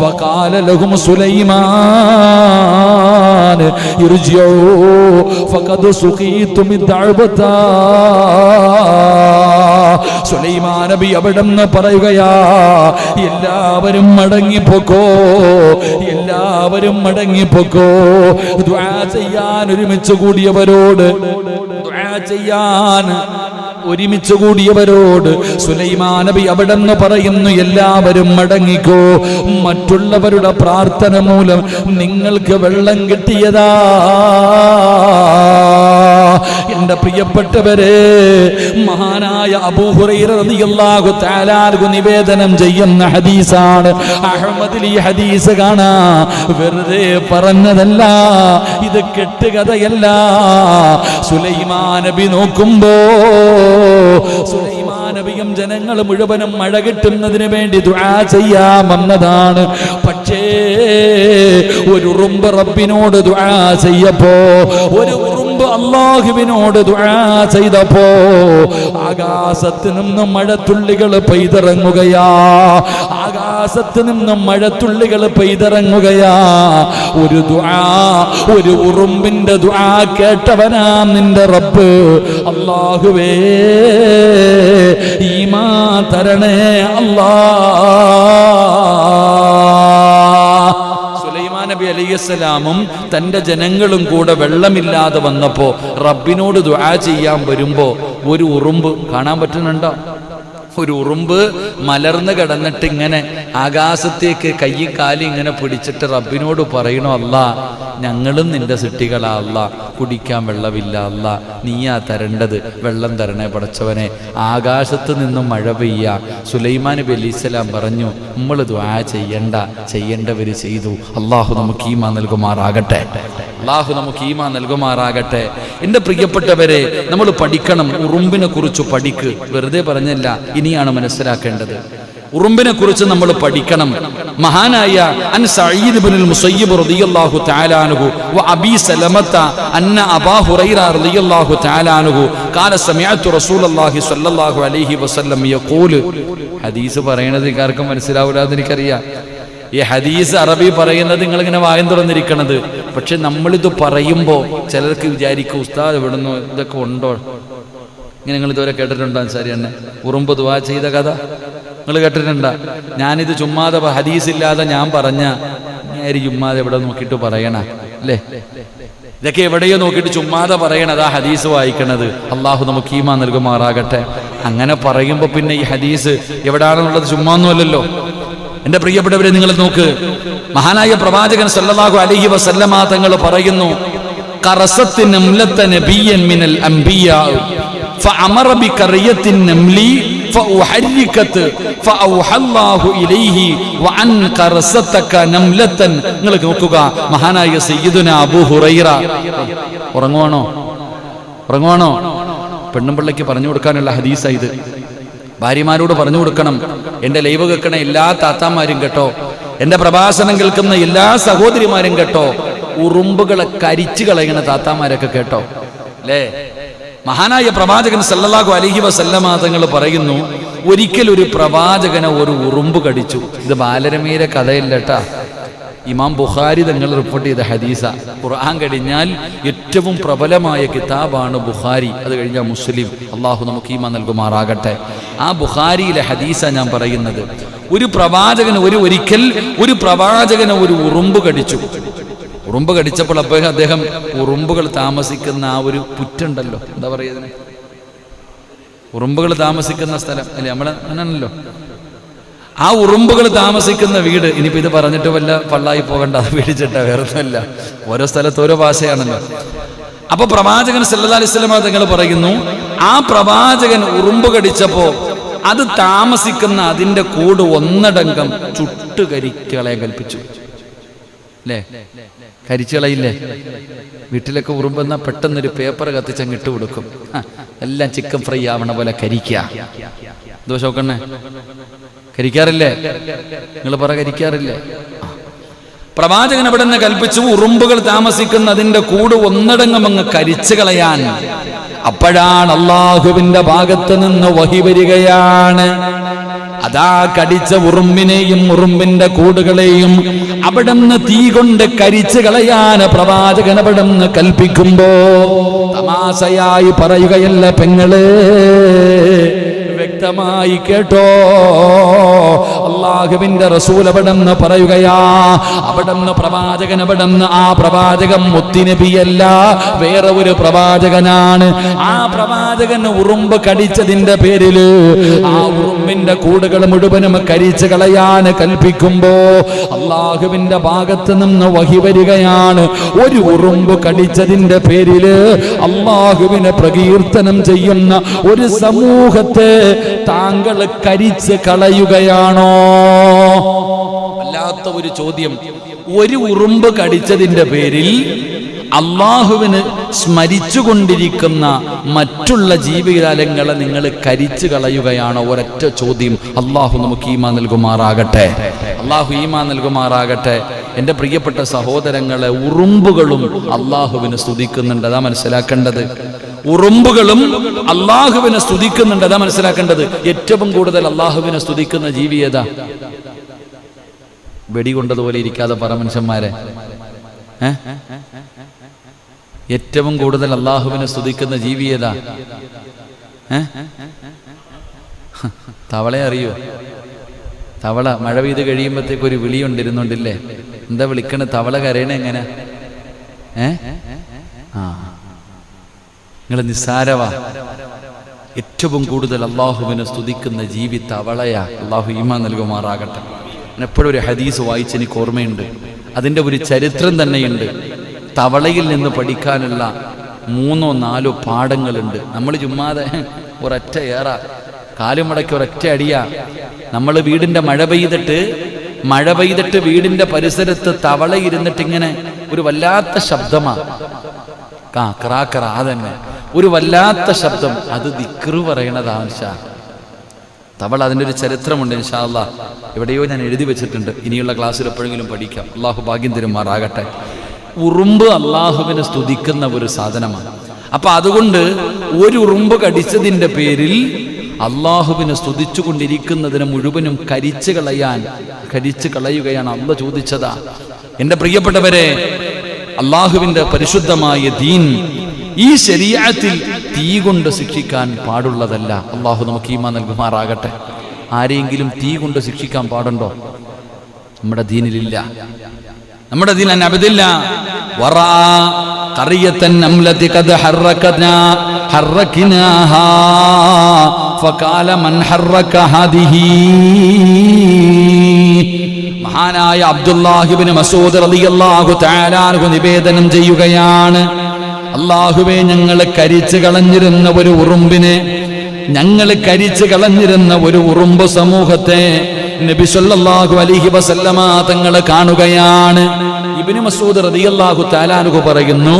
ഫഖാല ലഹും സുലൈമാൻ ഇർജിഊ ഫഖദ് സുഖീതും ദഅവതാ. സുലൈമാൻ നബി അവിടെന്ന് പറയുകയാ, എല്ലാവരും മടങ്ങിപ്പോക്കോ, എല്ലാവരും മടങ്ങിപ്പോക്കോ. ദുആ ചെയ്യാൻ ഒരുമിച്ച് കൂടിയവരോട്, ദുആ ചെയ്യാൻ ഒരുമിച്ച് കൂടിയവരോട് സുലൈമാൻ നബി അവിടെന്ന് പറയുന്നു, എല്ലാവരും മടങ്ങിക്കോ. മറ്റുള്ളവരുടെ പ്രാർത്ഥന മൂലം നിങ്ങൾക്ക് വെള്ളം കിട്ടിയതാ. എന്റെ പ്രിയപ്പെട്ടവരെ, മഹാനായ അബൂ ഹുറൈറ റളിയല്ലാഹു തആല അൻഹു നിവേദനം ചെയ്യുന്ന ഹദീസാണ്. അഹ്മദിൽ ഈ ഹദീസ് കാണാ, വെറുതെ പറഞ്ഞതല്ല, ഇത് കെട്ടുകഥയല്ല. സുലൈമാൻ നബി നോക്കുമ്പോ സുലൈമാൻ നബിയും ജനങ്ങൾ മുഴുവനും മഴ കിട്ടുന്നതിന് വേണ്ടി ദുആ ചെയ്യാൻ വന്നതാണ്. പക്ഷേ ഒരു ഉറുമ്പ് റബ്ബിനോട് ദുആ ചെയ്യപ്പോ, ഒരു ഉറുമ്പ് അല്ലാഹുവിനോട് ദുആ ചെയ്തപ്പോ ആകാശത്ത് നിന്നും മഴത്തുള്ളികൾ പെയ്തിറങ്ങുകയാ. ആകാശത്ത് നിന്നും മഴത്തുള്ളികൾ പെയ്തിറങ്ങുകയാ. ഒരു ദുആ, ഒരു ഉറുമ്പിന്റെ ദുആ കേട്ടവനാ നിന്റെ റബ്ബ്. അല്ലാഹുവേ, ഈമാൻ തരണേ അല്ലാ. സുലൈമാൻ നബി അലൈഹിസ്സലാമും തന്റെ ജനങ്ങളും കൂടെ വെള്ളമില്ലാതെ വന്നപ്പോ റബ്ബിനോട് ദുആ ചെയ്യാൻ വരുമ്പോ ഒരു ഉറുമ്പ് കാണാൻ പറ്റുന്നുണ്ടോ? ഒരു ഉറുമ്പ് മലർന്ന് കിടന്നിട്ട് ഇങ്ങനെ ആകാശത്തേക്ക് കയ്യും കാലും ഇങ്ങനെ പിടിച്ചിട്ട് റബ്ബിനോട് പറയണോ, അല്ലാ, ഞങ്ങളും നിന്റെ സൃഷ്ടികളാ അല്ലാ, കുടിക്കാൻ വെള്ളമില്ല അല്ലാ, നീയാ തരേണ്ടത്, വെള്ളം തരണേ പടച്ചവനെ. ആകാശത്ത് നിന്നും മഴ പെയ്യ. സുലൈമാൻ നബി അലൈഹിസ്സലാം പറഞ്ഞു, നമ്മൾ ദുആ ചെയ്യണ്ട, ചെയ്യേണ്ടവര് ചെയ്തു. അല്ലാഹു നമുക്ക് ഈമാൻ നൽകുമാറാകട്ടെ, അല്ലാഹു നമുക്ക് ഈമാൻ നൽകുമാറാകട്ടെ. എൻ്റെ പ്രിയപ്പെട്ടവരെ, നമ്മൾ പഠിക്കണം, ഉറുമ്പിനെ കുറിച്ച് പഠിക്ക്. വെറുതെ പറഞ്ഞല്ല, ഇനിയാണ് മനസ്സിലാക്കേണ്ടത്. ഉറുമ്പിനെ കുറിച്ച് നമ്മൾ പഠിക്കണം. മഹാനായ അൻ സഈദ് ഇബ്നുൽ മുസയ്യിബ് റളിയല്ലാഹു തആല അൻഹു വ അബീ സലമത അന്ന അബാ ഹുറൈറ റളിയല്ലാഹു തആല അൻഹു ഖാല സമിഅതു റസൂലുള്ളാഹി സ്വല്ലല്ലാഹു അലൈഹി വസല്ലം യഖൂൽ. ഹദീസ് പറയുന്നത് ആർക്കും മനസ്സിലാവില്ലാന്ന് എനിക്കറിയാം. ഈ ഹദീസ് അറബി പറയുന്നത് നിങ്ങളിങ്ങനെ വായം തുറന്നിരിക്കണത്. പക്ഷെ നമ്മളിത് പറയുമ്പോൾ ചിലർക്ക് വിചാരിക്കും, ഉസ്താദ് എവിടുന്ന് ഇതൊക്കെ ഉണ്ടോ? ഇങ്ങനെ നിങ്ങൾ ഇതുവരെ കേട്ടിട്ടുണ്ടോ? അൻസാരി തന്നെ ഉറുമ്പ് ദുആ ചെയ്ത കഥ നിങ്ങൾ കേട്ടിട്ടുണ്ടോ? ഞാനിത് ചുമ്മാതെ ഹദീസില്ലാതെ ഞാൻ പറഞ്ഞ ഞാൻ ചുമ്മാതെ എവിടെ നോക്കിയിട്ട് പറയണ അല്ലേ? ഇതൊക്കെ എവിടെയോ നോക്കിയിട്ട് ചുമ്മാതെ പറയണത്, ആ ഹദീസ് വായിക്കണത്. അള്ളാഹു നമുക്ക് ഈമാൻ നൽകുമാറാകട്ടെ. അങ്ങനെ പറയുമ്പോൾ പിന്നെ ഈ ഹദീസ് എവിടാണെന്നുള്ളത് ചുമ്മാൊന്നുമല്ലല്ലോ. എന്റെ പ്രിയപ്പെട്ടവരെ, നിങ്ങൾ നോക്ക്, മഹാനായ പ്രവാചകൻ സല്ലല്ലാഹു അലൈഹി വസല്ലമ തങ്ങൾ പറയുന്നു, ഖറസത്ത് നംലത നബിയ്യൻ മിനൽ അംബിയാ ഫഅമറ ബിഖറിയത്തിൻ നംലി ഫഉഹരികത് ഫഔഹല്ലാഹു ഇലൈഹി വഅൻ ഖറസതക നംലതൻ. നിങ്ങൾ നോക്കുക, മഹാനായ സയ്യിദുനാ അബൂ ഹുറൈറ. ഉറങ്ങുവാണോ? പെണ്ണും പിള്ളയ്ക്ക് പറഞ്ഞു കൊടുക്കാനുള്ള ഹദീസാ ഇത്. ഭാര്യമാരോട് പറഞ്ഞു കൊടുക്കണം. എൻ്റെ ലൈവ് കേൾക്കണ എല്ലാ താത്താമാരും കേട്ടോ, എൻ്റെ പ്രഭാഷണം കേൾക്കുന്ന എല്ലാ സഹോദരിമാരും കേട്ടോ, ഉറുമ്പുകളെ കരിച്ചു കളയണ താത്താമാരൊക്കെ കേട്ടോ അല്ലേ. മഹാനായ പ്രവാചകൻ സല്ലല്ലാഹു അലൈഹി വസല്ലമ തങ്ങൾ പറയുന്നു, ഒരിക്കൽ ഒരു പ്രവാചകനെ ഒരു ഉറുമ്പ് കടിച്ചു. ഇത് ബാലരമയിലെ കഥയല്ല കേട്ടാ, ഇമാം ബുഖാരി തങ്ങൾ റിപ്പോർട്ട് ചെയ്ത ഹദീസ. ഖുർആൻ കഴിഞ്ഞാൽ ഏറ്റവും പ്രബലമായ കിതാബാണ് ബുഖാരി, അത് കഴിഞ്ഞാൽ മുസ്ലിം. അള്ളാഹു നമുക്ക് ഈമാൻ നൽകുമാറാകട്ടെ. ആ ബുഖാരിയിലെ ഹദീസ ഞാൻ പറയുന്നത്, ഒരു പ്രവാചകന് ഒരിക്കൽ ഒരു പ്രവാചകനെ ഒരു ഉറുമ്പ് കടിച്ചു. ഉറുമ്പ് കടിച്ചപ്പോൾ അദ്ദേഹം ഉറുമ്പുകൾ താമസിക്കുന്ന ആ ഒരു പുറ്റുണ്ടല്ലോ, എന്താ പറയുന്നത്, ഉറുമ്പുകൾ താമസിക്കുന്ന സ്ഥലം അല്ലേ, നമ്മളെ അങ്ങനെയാണല്ലോ, ആ ഉറുമ്പുകൾ താമസിക്കുന്ന വീട്. ഇനിയിപ്പോൾ ഇത് പറഞ്ഞിട്ട് വല്ല പള്ളായി പോകണ്ട, അത് പേടിച്ചിട്ടാ, വേറൊന്നുമല്ല, ഓരോ സ്ഥലത്ത് ഓരോ ഭാഷയാണല്ലോ. അപ്പൊ പ്രവാചകൻ സല്ലല്ലാഹു അലൈഹി വസല്ലം തങ്ങൾ പറയുന്നു, ആ പ്രവാചകൻ ഉറുമ്പ് കടിച്ചപ്പോ അത് താമസിക്കുന്ന അതിന്റെ കൂട് ഒന്നടങ്കം ചുട്ട് കരിക്കളയാൻ കൽപ്പിച്ചു. അല്ലേ, കരിച്ചുകളയില്ലേ? വീട്ടിലൊക്കെ ഉറുമ്പെന്നാ പെട്ടെന്നൊരു പേപ്പർ കത്തിച്ചങ്ങ് ഇട്ട് കൊടുക്കും. എല്ലാം ചിക്കൻ ഫ്രൈ ആവണ പോലെ കരിക്കുക. ദോഷമൊക്കെ കരിക്കാറില്ലേ? നിങ്ങൾ പറ, കരിക്കാറില്ലേ? പ്രവാചകൻ അവിടെ നിന്ന് കൽപ്പിച്ചു, ഉറുമ്പുകൾ താമസിക്കുന്ന അതിന്റെ കൂട് ഒന്നടങ്കം അങ്ങ് കരിച്ചു കളയാൻ. അപ്പോഴാണ് അള്ളാഹുവിന്റെ ഭാഗത്ത് നിന്ന് വഹി വരികയാണ്. അതാ കടിച്ച ഉറുമ്പിനെയും ഉറുമ്പിന്റെ കൂടുകളെയും അവിടുന്ന് തീ കൊണ്ട് കരിച്ചു കളയാൻ പ്രവാചകൻ അവിടുന്ന് കൽപ്പിക്കുമ്പോ തമാശയായി പറയുകയല്ല പെങ്ങളെ, വ്യക്തമായി കേട്ടോ. അല്ലാഹുവിന്റെ റസൂൽ അവിടുന്ന് പറയുകയാ, അവിടുന്ന് പ്രവാചകൻ, അവിടുന്ന് ആ പ്രവാചകൻ മുത്തുനബിയല്ല, വേറെ ഒരു പ്രവാചകനാണ്. ആ പ്രവാചകൻ ഉറുമ്പ് കടിച്ചതിന്റെ പേരില് ആ ഉറുമ്പിന്റെ കൂടുകൾ മുഴുവനും കരിച്ചു കളയാൻ കൽപ്പിക്കുമ്പോ അല്ലാഹുവിന്റെ ഭാഗത്ത് നിന്ന് വഹി വരികയാണ്. ഒരു ഉറുമ്പ് കടിച്ചതിന്റെ പേരില് അല്ലാഹുവിനെ പ്രകീർത്തനം ചെയ്യുന്ന ഒരു സമൂഹത്തെ താങ്കൾ കരിച്ച് കളയുകയാണോ? അല്ലാത്ത ഒരു ചോദ്യം. ഒരു ഉറുമ്പ് കടിച്ചതിന്റെ പേരിൽ അള്ളാഹുവിന് സ്മരിച്ചുകൊണ്ടിരിക്കുന്ന മറ്റുള്ള ജീവിജാലങ്ങളെ നിങ്ങൾ കരിച്ചു കളയുകയാണോ? ഒരൊറ്റ ചോദ്യം. അള്ളാഹു നമുക്ക് ഈമാൻ നൽകുമാറാകട്ടെ. അള്ളാഹു ഈമാൻ നൽകുമാറാകട്ടെ. എൻ്റെ പ്രിയപ്പെട്ട സഹോദരങ്ങളെ, ഉറുമ്പുകളും അള്ളാഹുവിനെ സ്തുതിക്കുന്നുണ്ട്, അതാ മനസ്സിലാക്കേണ്ടത്. ഉറുമ്പുകളും അള്ളാഹുവിനെ സ്തുതിക്കുന്നുണ്ട്, അതാ മനസ്സിലാക്കേണ്ടത്. ഏറ്റവും കൂടുതൽ അള്ളാഹുവിനെ സ്തുതിക്കുന്ന ജീവി ഏതാ? വെടികൊണ്ടതുപോലെ ഇരിക്കാതെ പറ മനുഷ്യന്മാരെ. ഏറ്റവും കൂടുതൽ അള്ളാഹുവിനെ സ്തുതിക്കുന്ന ജീവി ഏതാ? തവളയെ അറിയോ? തവള മഴ പെയ്ത് കഴിയുമ്പോഴത്തേക്ക് ഒരു വിളി കൊണ്ടിരുന്നുണ്ടില്ലേ? എന്താ വിളിക്കണ? തവള കരയണ എങ്ങനെ? നിങ്ങൾ നിസ്സാരവാ. ഏറ്റവും കൂടുതൽ അള്ളാഹുവിനെ സ്തുതിക്കുന്ന ജീവി തവളയാ. അള്ളാഹു ഈമാൻ നൽകുമാറാകട്ടെ. ഞാൻ എപ്പോഴും ഒരു ഹദീസ് വായിച്ച് എനിക്ക് ഓർമ്മയുണ്ട്. അതിൻ്റെ ഒരു ചരിത്രം തന്നെയുണ്ട്. തവളയിൽ നിന്ന് പഠിക്കാനുള്ള 3 or 4 പാഠങ്ങളുണ്ട്. നമ്മൾ ചുമ്മാതെ ഒരൊറ്റ ഏറ കാലുമടക്കി ഒരൊറ്റ അടിയാ. നമ്മൾ വീടിൻ്റെ മഴ പെയ്തിട്ട് വീടിൻ്റെ പരിസരത്ത് തവള ഇരുന്നിട്ട് ഇങ്ങനെ ഒരു വല്ലാത്ത ശബ്ദമാ, ക്രാക്കറ, അതന്നെ ഒരു വല്ലാത്ത ശബ്ദം. അത് ദിക്റ് പറയണതാ. തവള അതിൻ്റെ ഒരു ചരിത്രമുണ്ട്. ഇൻഷാ അല്ലാഹ് എവിടെയോ ഞാൻ എഴുതി വെച്ചിട്ടുണ്ട്. ഇനിയുള്ള ക്ലാസ്സിൽ എപ്പോഴെങ്കിലും പഠിക്കാം. അള്ളാഹു ഭാഗ്യം തരുമാറാകട്ടെ. ഉറുമ്പ് അള്ളാഹുവിനെ സ്തുതിക്കുന്ന ഒരു സാധനമാണ്. അപ്പൊ അതുകൊണ്ട് ഒരു ഉറുമ്പ് കടിച്ചതിൻ്റെ പേരിൽ അള്ളാഹുവിനെ സ്തുതിച്ചു കൊണ്ടിരിക്കുന്നതിന് മുഴുവനും കരിച്ചു കളയുകയാണ് അള്ളാഹ് ചോദിച്ചതാ. എൻ്റെ പ്രിയപ്പെട്ടവരെ, അള്ളാഹുവിൻ്റെ പരിശുദ്ധമായ ദീൻ, ഈ ശരീഅത്തിൽ തീ കൊണ്ട് ശിക്ഷിക്കാൻ പാടുള്ളതല്ല. അള്ളാഹു നമുക്ക് ഈമാൻ നൽകുമാറാകട്ടെ. ആരെയെങ്കിലും തീ കൊണ്ട് ശിക്ഷിക്കാൻ പാടുണ്ടോ? നമ്മുടെ ദീനിലില്ല. നമ്മുടെ ദീൻ അനബദില്ല. വറാ ഖറിയതൻ നംലതി ഖദ് ഹറകനാഹാ ഫഖാല മൻ ഹറക ഹാദിഹി. മഹാനായ അബ്ദുല്ലാഹി ഇബ്നു മസ്ഊദ് റളിയല്ലാഹു തആല അൻഹു നിവേദനം ചെയ്യുകയാണ്, അല്ലാഹുവേ, ഞങ്ങളെ കരിച്ചു കളഞ്ഞിരുന്ന ഒരു ഉറുമ്പിനെ, ഞങ്ങൾ കരിച്ചു കളഞ്ഞിരുന്ന ഒരു ഉറുമ്പ് സമൂഹത്തെ നബി സല്ലല്ലാഹു അലൈഹി വസല്ലമ തങ്ങൾ കാണുകയാണ്. ഇബ്നു മസ്ഊദ് റളിയല്ലാഹു തആല അൻഹു പറയുന്നു,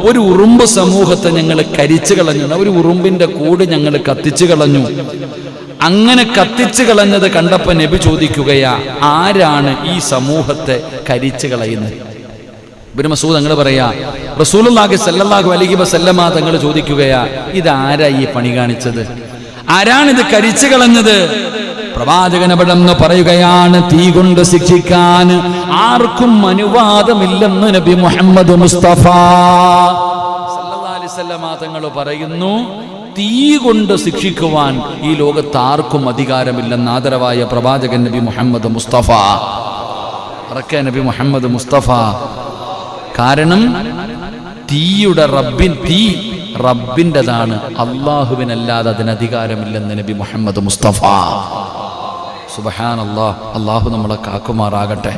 ഒരു ഉറുമ്പ് സമൂഹത്തെ ഞങ്ങൾ കരിച്ചു കളഞ്ഞു, ഒരു ഉറുമ്പിന്റെ കൂട് ഞങ്ങൾ കത്തിച്ചു കളഞ്ഞു. അങ്ങനെ കത്തിച്ചു കളഞ്ഞത് കണ്ടപ്പോൾ നബി ചോദിക്കുകയാ, ആരാണ് ഈ സമൂഹത്തെ കരിച്ചു കളയുന്നത്? ഇബ്നു മസ്ഊദ് തങ്ങൾ പറയാ, റസൂലുള്ളാഹി സ്വല്ലല്ലാഹു അലൈഹി വസല്ലമ തങ്ങൾ ചോദിക്കുകയാ, ഇതാരാ ഈ പണി കാണിച്ചത്? ആരാണിത് കരിച്ചു കളഞ്ഞത്? പ്രവാചകൻ അവിടെന്ന് പറയുകയാണ്, തീ കൊണ്ട് ശിക്ഷിക്കാൻ ആർക്കും അനുവാദമില്ലെന്ന് നബി മുഹമ്മദ് മുസ്തഫ സല്ലല്ലാഹു അലൈഹി വസല്ലമ തങ്ങൾ പറയുന്നു, തീ കൊണ്ട് ശിക്ഷിക്കുവാൻ ഈ ലോകത്ത് ആർക്കും അധികാരമില്ലെന്ന് ആദരവായ പ്രവാചകൻ നബി മുഹമ്മദ് മുസ്തഫ നബി മുഹമ്മദ് മുസ്തഫ. കാരണം തീയുടെ തീ റബ്ബിൻ്റെതാണ്, അള്ളാഹുവിനല്ലാതെ അതിന് അധികാരമില്ലെന്ന് നബി മുഹമ്മദ് മുസ്തഫ. സുബ്ഹാനല്ലാഹ്. അള്ളാഹു നമ്മളെ കാക്കുമാറാകട്ടെ,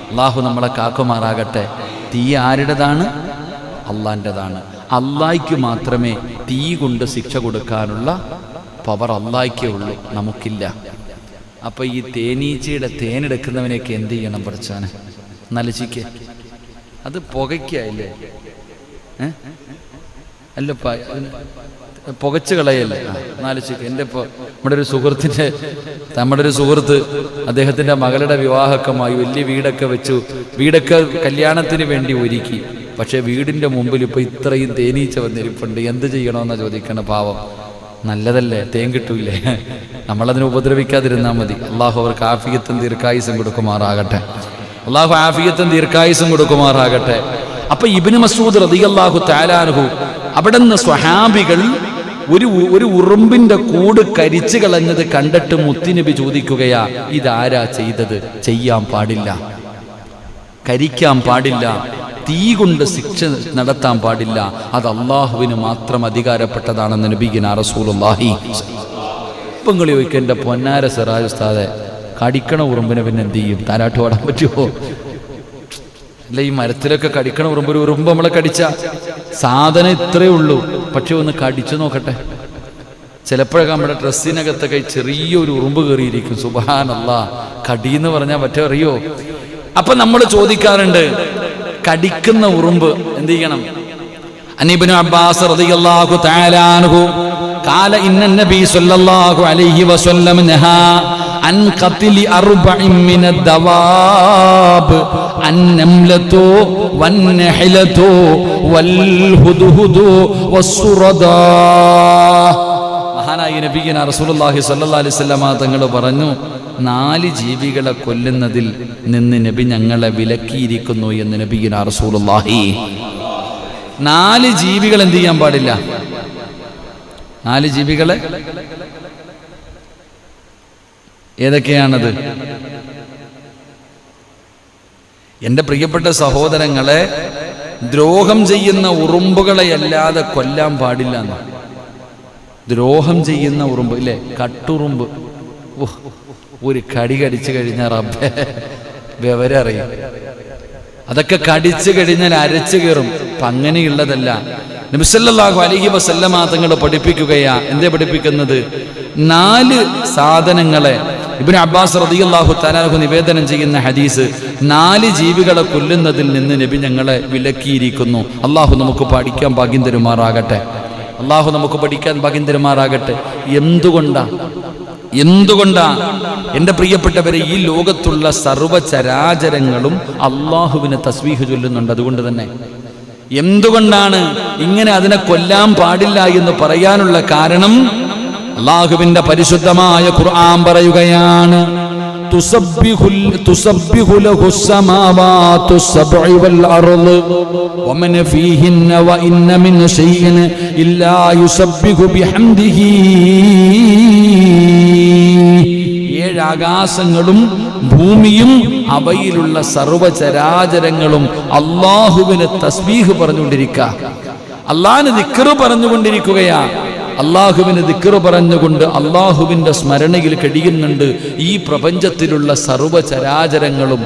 അള്ളാഹു നമ്മളെ കാക്കുമാറാകട്ടെ. തീ ആരുടേതാണ്? അള്ളാൻ്റെതാണ്. അള്ളാഹ്ക്ക് മാത്രമേ തീ കൊണ്ട് ശിക്ഷ കൊടുക്കാനുള്ള പവർ അള്ളാഹ്ക്കേ ഉള്ളൂ, നമുക്കില്ല. അപ്പൊ ഈ തേനീച്ചയുടെ തേനെടുക്കുന്നവനെയൊക്കെ എന്ത് ചെയ്യണം പഠിച്ചാന്? നലച്ചിക്ക് അത് പുകയ്ക്കല്ലേ? അല്ല, പുകച്ചു കളയല്ലേ? നാലിച്ചിക്ക്. എൻ്റെ ഇപ്പോൾ നമ്മുടെ ഒരു സുഹൃത്ത് അദ്ദേഹത്തിൻ്റെ മകളുടെ വിവാഹക്കമായി വലിയ വീടൊക്കെ വെച്ചു. വീടൊക്കെ കല്യാണത്തിന് വേണ്ടി ഒരുക്കി. പക്ഷെ വീടിൻ്റെ മുമ്പിൽ ഇപ്പോൾ ഇത്രയും തേനീച്ച വന്നിരിപ്പുണ്ട്. എന്ത് ചെയ്യണമെന്നാ ചോദിക്കണ? പാവം, നല്ലതല്ലേ, തേൻ കിട്ടൂലേ? നമ്മളതിനെ ഉപദ്രവിക്കാതിരുന്നാൽ മതി. അള്ളാഹു അവർക്ക് ആഫിയത്തും ദീർഘായുസും കൊടുക്കുമാറാകട്ടെ. അള്ളാഹു ആഫിയത്തും ദീർഘായുസും കൊടുക്കുമാറാകട്ടെ. അപ്പൊ ഇബ്നു മസ്ഊദ് റളിയല്ലാഹു തആല അൻഹു, അവിടുന്ന് സ്വഹാബികൾ ഒരു ഉറുമ്പിന്റെ കൂട് കരിച്ചു കളഞ്ഞത് കണ്ടിട്ട് മുത്തുനബി ചോദിക്കുകയാ, ഇതാരാ ചെയ്തത്? ചെയ്യാൻ പാടില്ല, കരിക്കാൻ പാടില്ല, തീ കൊണ്ട് ശിക്ഷ നടത്താൻ പാടില്ല, അത് അള്ളാഹുവിന് മാത്രം അധികാരപ്പെട്ടതാണെന്ന് നബിയുനാ റസൂലുള്ളാഹി. ഇപ്പം നിങ്ങൾ ചോദിക്കുക, എൻ്റെ പൊന്നാര സിറാജ് ഉസ്താദെ, കടിക്കണ ഉറുമ്പിനെ പിന്നെ എന്ത് ചെയ്യും? താരാട്ട് പാടാൻ പറ്റുമോ? അല്ല, ഈ മരത്തിലൊക്കെ കടിക്കണ ഉറുമ്പ്, ഒരു ഉറുമ്പ് നമ്മളെ കടിച്ച സാധനം ഇത്രയേ ഉള്ളൂ, പക്ഷെ ഒന്ന് കടിച്ചു നോക്കട്ടെ. ചിലപ്പോഴൊക്കെ നമ്മുടെ ഡ്രസ്സിനകത്തൊക്കെ ചെറിയൊരു ഉറുമ്പ് കയറിയിരിക്കും. സുബ്ഹാനല്ലാഹ്. കടിയെന്ന് പറഞ്ഞാൽ മറ്റേ അറിയോ? അപ്പൊ നമ്മൾ ചോദിക്കാറുണ്ട്, കടിക്കുന്ന ഉറുമ്പ് എന്ത് ചെയ്യണം? ഇബ്നു അബ്ബാസ് റളിയല്ലാഹു തആല അൻഹു ഖാല ഇന്ന നബി സ്വല്ലല്ലാഹു അലൈഹി വസല്ലം നഹാ അൻ ഖത്ലി അർബഇൻ മിനദ് ദവാബ് അന്നംലതു വന്നഹലതു വൽഹുദ്ഹുദു വസ്സുറദാ. മഹാനായ നബിയുനാ റസൂലുള്ളാഹി സ്വല്ലല്ലാഹു അലൈഹി വസല്ലം തങ്ങൾ പറഞ്ഞു, 4 ജീവികളെ കൊല്ലുന്നതിൽ നിന്ന് നബി ഞങ്ങളെ വിലക്കിയിരിക്കുന്നു എന്ന് നബിയുനാ റസൂലുള്ളാഹി. 4 ജീവികൾ എന്ത് ചെയ്യാൻ പാടില്ല? 4 ജീവികളെ ഏതൊക്കെയാണത്? എൻ്റെ പ്രിയപ്പെട്ട സഹോദരങ്ങളെ, ദ്രോഹം ചെയ്യുന്ന ഉറുമ്പുകളെ അല്ലാതെ കൊല്ലാൻ പാടില്ല എന്ന്. ദ്രോഹം ചെയ്യുന്ന ഉറുമ്പ് ഇല്ലേ, കട്ടുറുമ്പ്, ഒരു കടി കടിച്ചു കഴിഞ്ഞാൽ റബ്ബേ വിവരം അറിയും. അതൊക്കെ കടിച്ചു കഴിഞ്ഞാൽ അരച്ചു കയറും. അപ്പം അങ്ങനെയുള്ളതല്ല. നബി സല്ലല്ലാഹു അലൈഹി വസല്ലമ തങ്ങൾ പഠിപ്പിക്കുകയാ. എന്തേ പഠിപ്പിക്കുന്നത്? 4 സാധനങ്ങളെ ഇബ്നു അബ്ബാസ് റളിയല്ലാഹു തആല അൻഹു നിവേദനം ചെയ്യുന്ന ഹദീസ്, 4 ജീവികളെ കൊല്ലുന്നതിൽ നിന്ന് നബി ഞങ്ങളെ വിലക്കിയിരിക്കുന്നു. അള്ളാഹു നമുക്ക് പഠിക്കാൻ ഭാഗ്യം തരുമാറാകട്ടെ. അള്ളാഹു നമുക്ക് പഠിക്കാൻ ഭാഗ്യം തരുമാറാകട്ടെ. എന്തുകൊണ്ടാ എൻ്റെ പ്രിയപ്പെട്ടവരെ, ഈ ലോകത്തുള്ള സർവ്വചരാചരങ്ങളും അള്ളാഹുവിനെ തസ്ബീഹ് ചൊല്ലുന്നുണ്ട്. അതുകൊണ്ട് തന്നെ എന്തുകൊണ്ടാണ് ഇങ്ങനെ അതിനെ കൊല്ലാൻ പാടില്ല എന്ന് പറയാനുള്ള കാരണം, അള്ളാഹുവിന്റെ പരിശുദ്ധമായ ഖുർആൻ പറയുകയാണ്, തുസബ്ബിഹു ലഹുസ് സമാവാതു സബ്ഉ വൽ അർള് വമൻ ഫീഹിന്ന വഇന്ന മിൻ ശൈഇൻ ഇല്ലാ യുസബ്ബിഹു ബിഹംദിഹി. 7 ആകാശങ്ങളും ഭൂമിയും അവയിലുള്ള സർവചരാചരങ്ങളും അള്ളാഹുവിന് തസ്ബീഹ് പറഞ്ഞുകൊണ്ടിരിക്കുക, അള്ളാഹിന് ദിക്ർ പറഞ്ഞുകൊണ്ടിരിക്കുകയാ. അള്ളാഹുവിന് ദിക്ർ പറഞ്ഞുകൊണ്ട് അള്ളാഹുവിൻ്റെ സ്മരണയിൽ കഴിയുന്നുണ്ട് ഈ പ്രപഞ്ചത്തിലുള്ള സർവചരാചരങ്ങളും.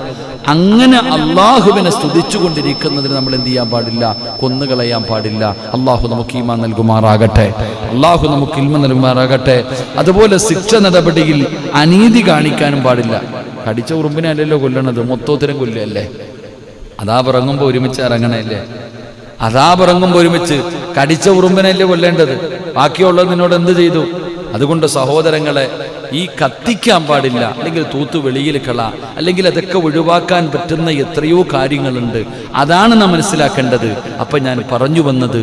അങ്ങനെ അള്ളാഹുവിനെ സ്തുതിച്ചു കൊണ്ടിരിക്കുന്നതിന് നമ്മൾ എന്ത് ചെയ്യാൻ പാടില്ല? കൊന്നുകളയാൻ പാടില്ല. അള്ളാഹു നമുക്ക് ഈമാൻ നൽകുമാറാകട്ടെ. അള്ളാഹു നമുക്ക് ഇൽമ നൽകുമാറാകട്ടെ. അതുപോലെ ശിക്ഷ നടപടിയിൽ അനീതി കാണിക്കാനും പാടില്ല. കടിച്ച ഉറുമ്പിനെ അല്ലല്ലോ കൊല്ലണത്, മൊത്തത്തിനും കൊല്ലല്ലേ. അതാബ് ഇറങ്ങുമ്പോൾ ഒരുമിച്ച് ഇറങ്ങണല്ലേ. അതാബ് ഇറങ്ങുമ്പോൾ ഒരുമിച്ച്, കടിച്ച ഉറുമ്പിനല്ലേ കൊല്ലേണ്ടത്, ബാക്കിയുള്ളത് നിന്നോട് എന്ത് ചെയ്തു? അതുകൊണ്ട് സഹോദരങ്ങളെ, ഈ കത്തിക്കാൻ പാടില്ല, അല്ലെങ്കിൽ തൂത്ത് വെളിയിൽ കള, അല്ലെങ്കിൽ അതൊക്കെ ഒഴിവാക്കാൻ പറ്റുന്ന എത്രയോ കാര്യങ്ങളുണ്ട്. അതാണ് നാം മനസ്സിലാക്കേണ്ടത്. അപ്പം ഞാൻ പറഞ്ഞു വന്നത്,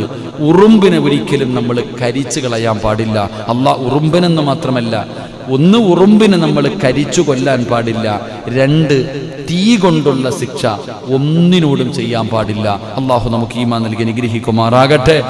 ഉറുമ്പിനെ ഒരിക്കലും നമ്മൾ കരിച്ചു കളയാൻ പാടില്ല. അള്ളാഹ് ഉറുമ്പിനെന്ന് മാത്രമല്ല, ഒന്ന് ഉറുമ്പിനെ നമ്മൾ കരിച്ചു കൊല്ലാൻ പാടില്ല, രണ്ട് തീ കൊണ്ടുള്ള ശിക്ഷ ഒന്നിനോടും ചെയ്യാൻ പാടില്ല. അള്ളാഹു നമുക്ക് ഈമാൻ നൽകി അനുഗ്രഹിക്കുമാറാകട്ടെ.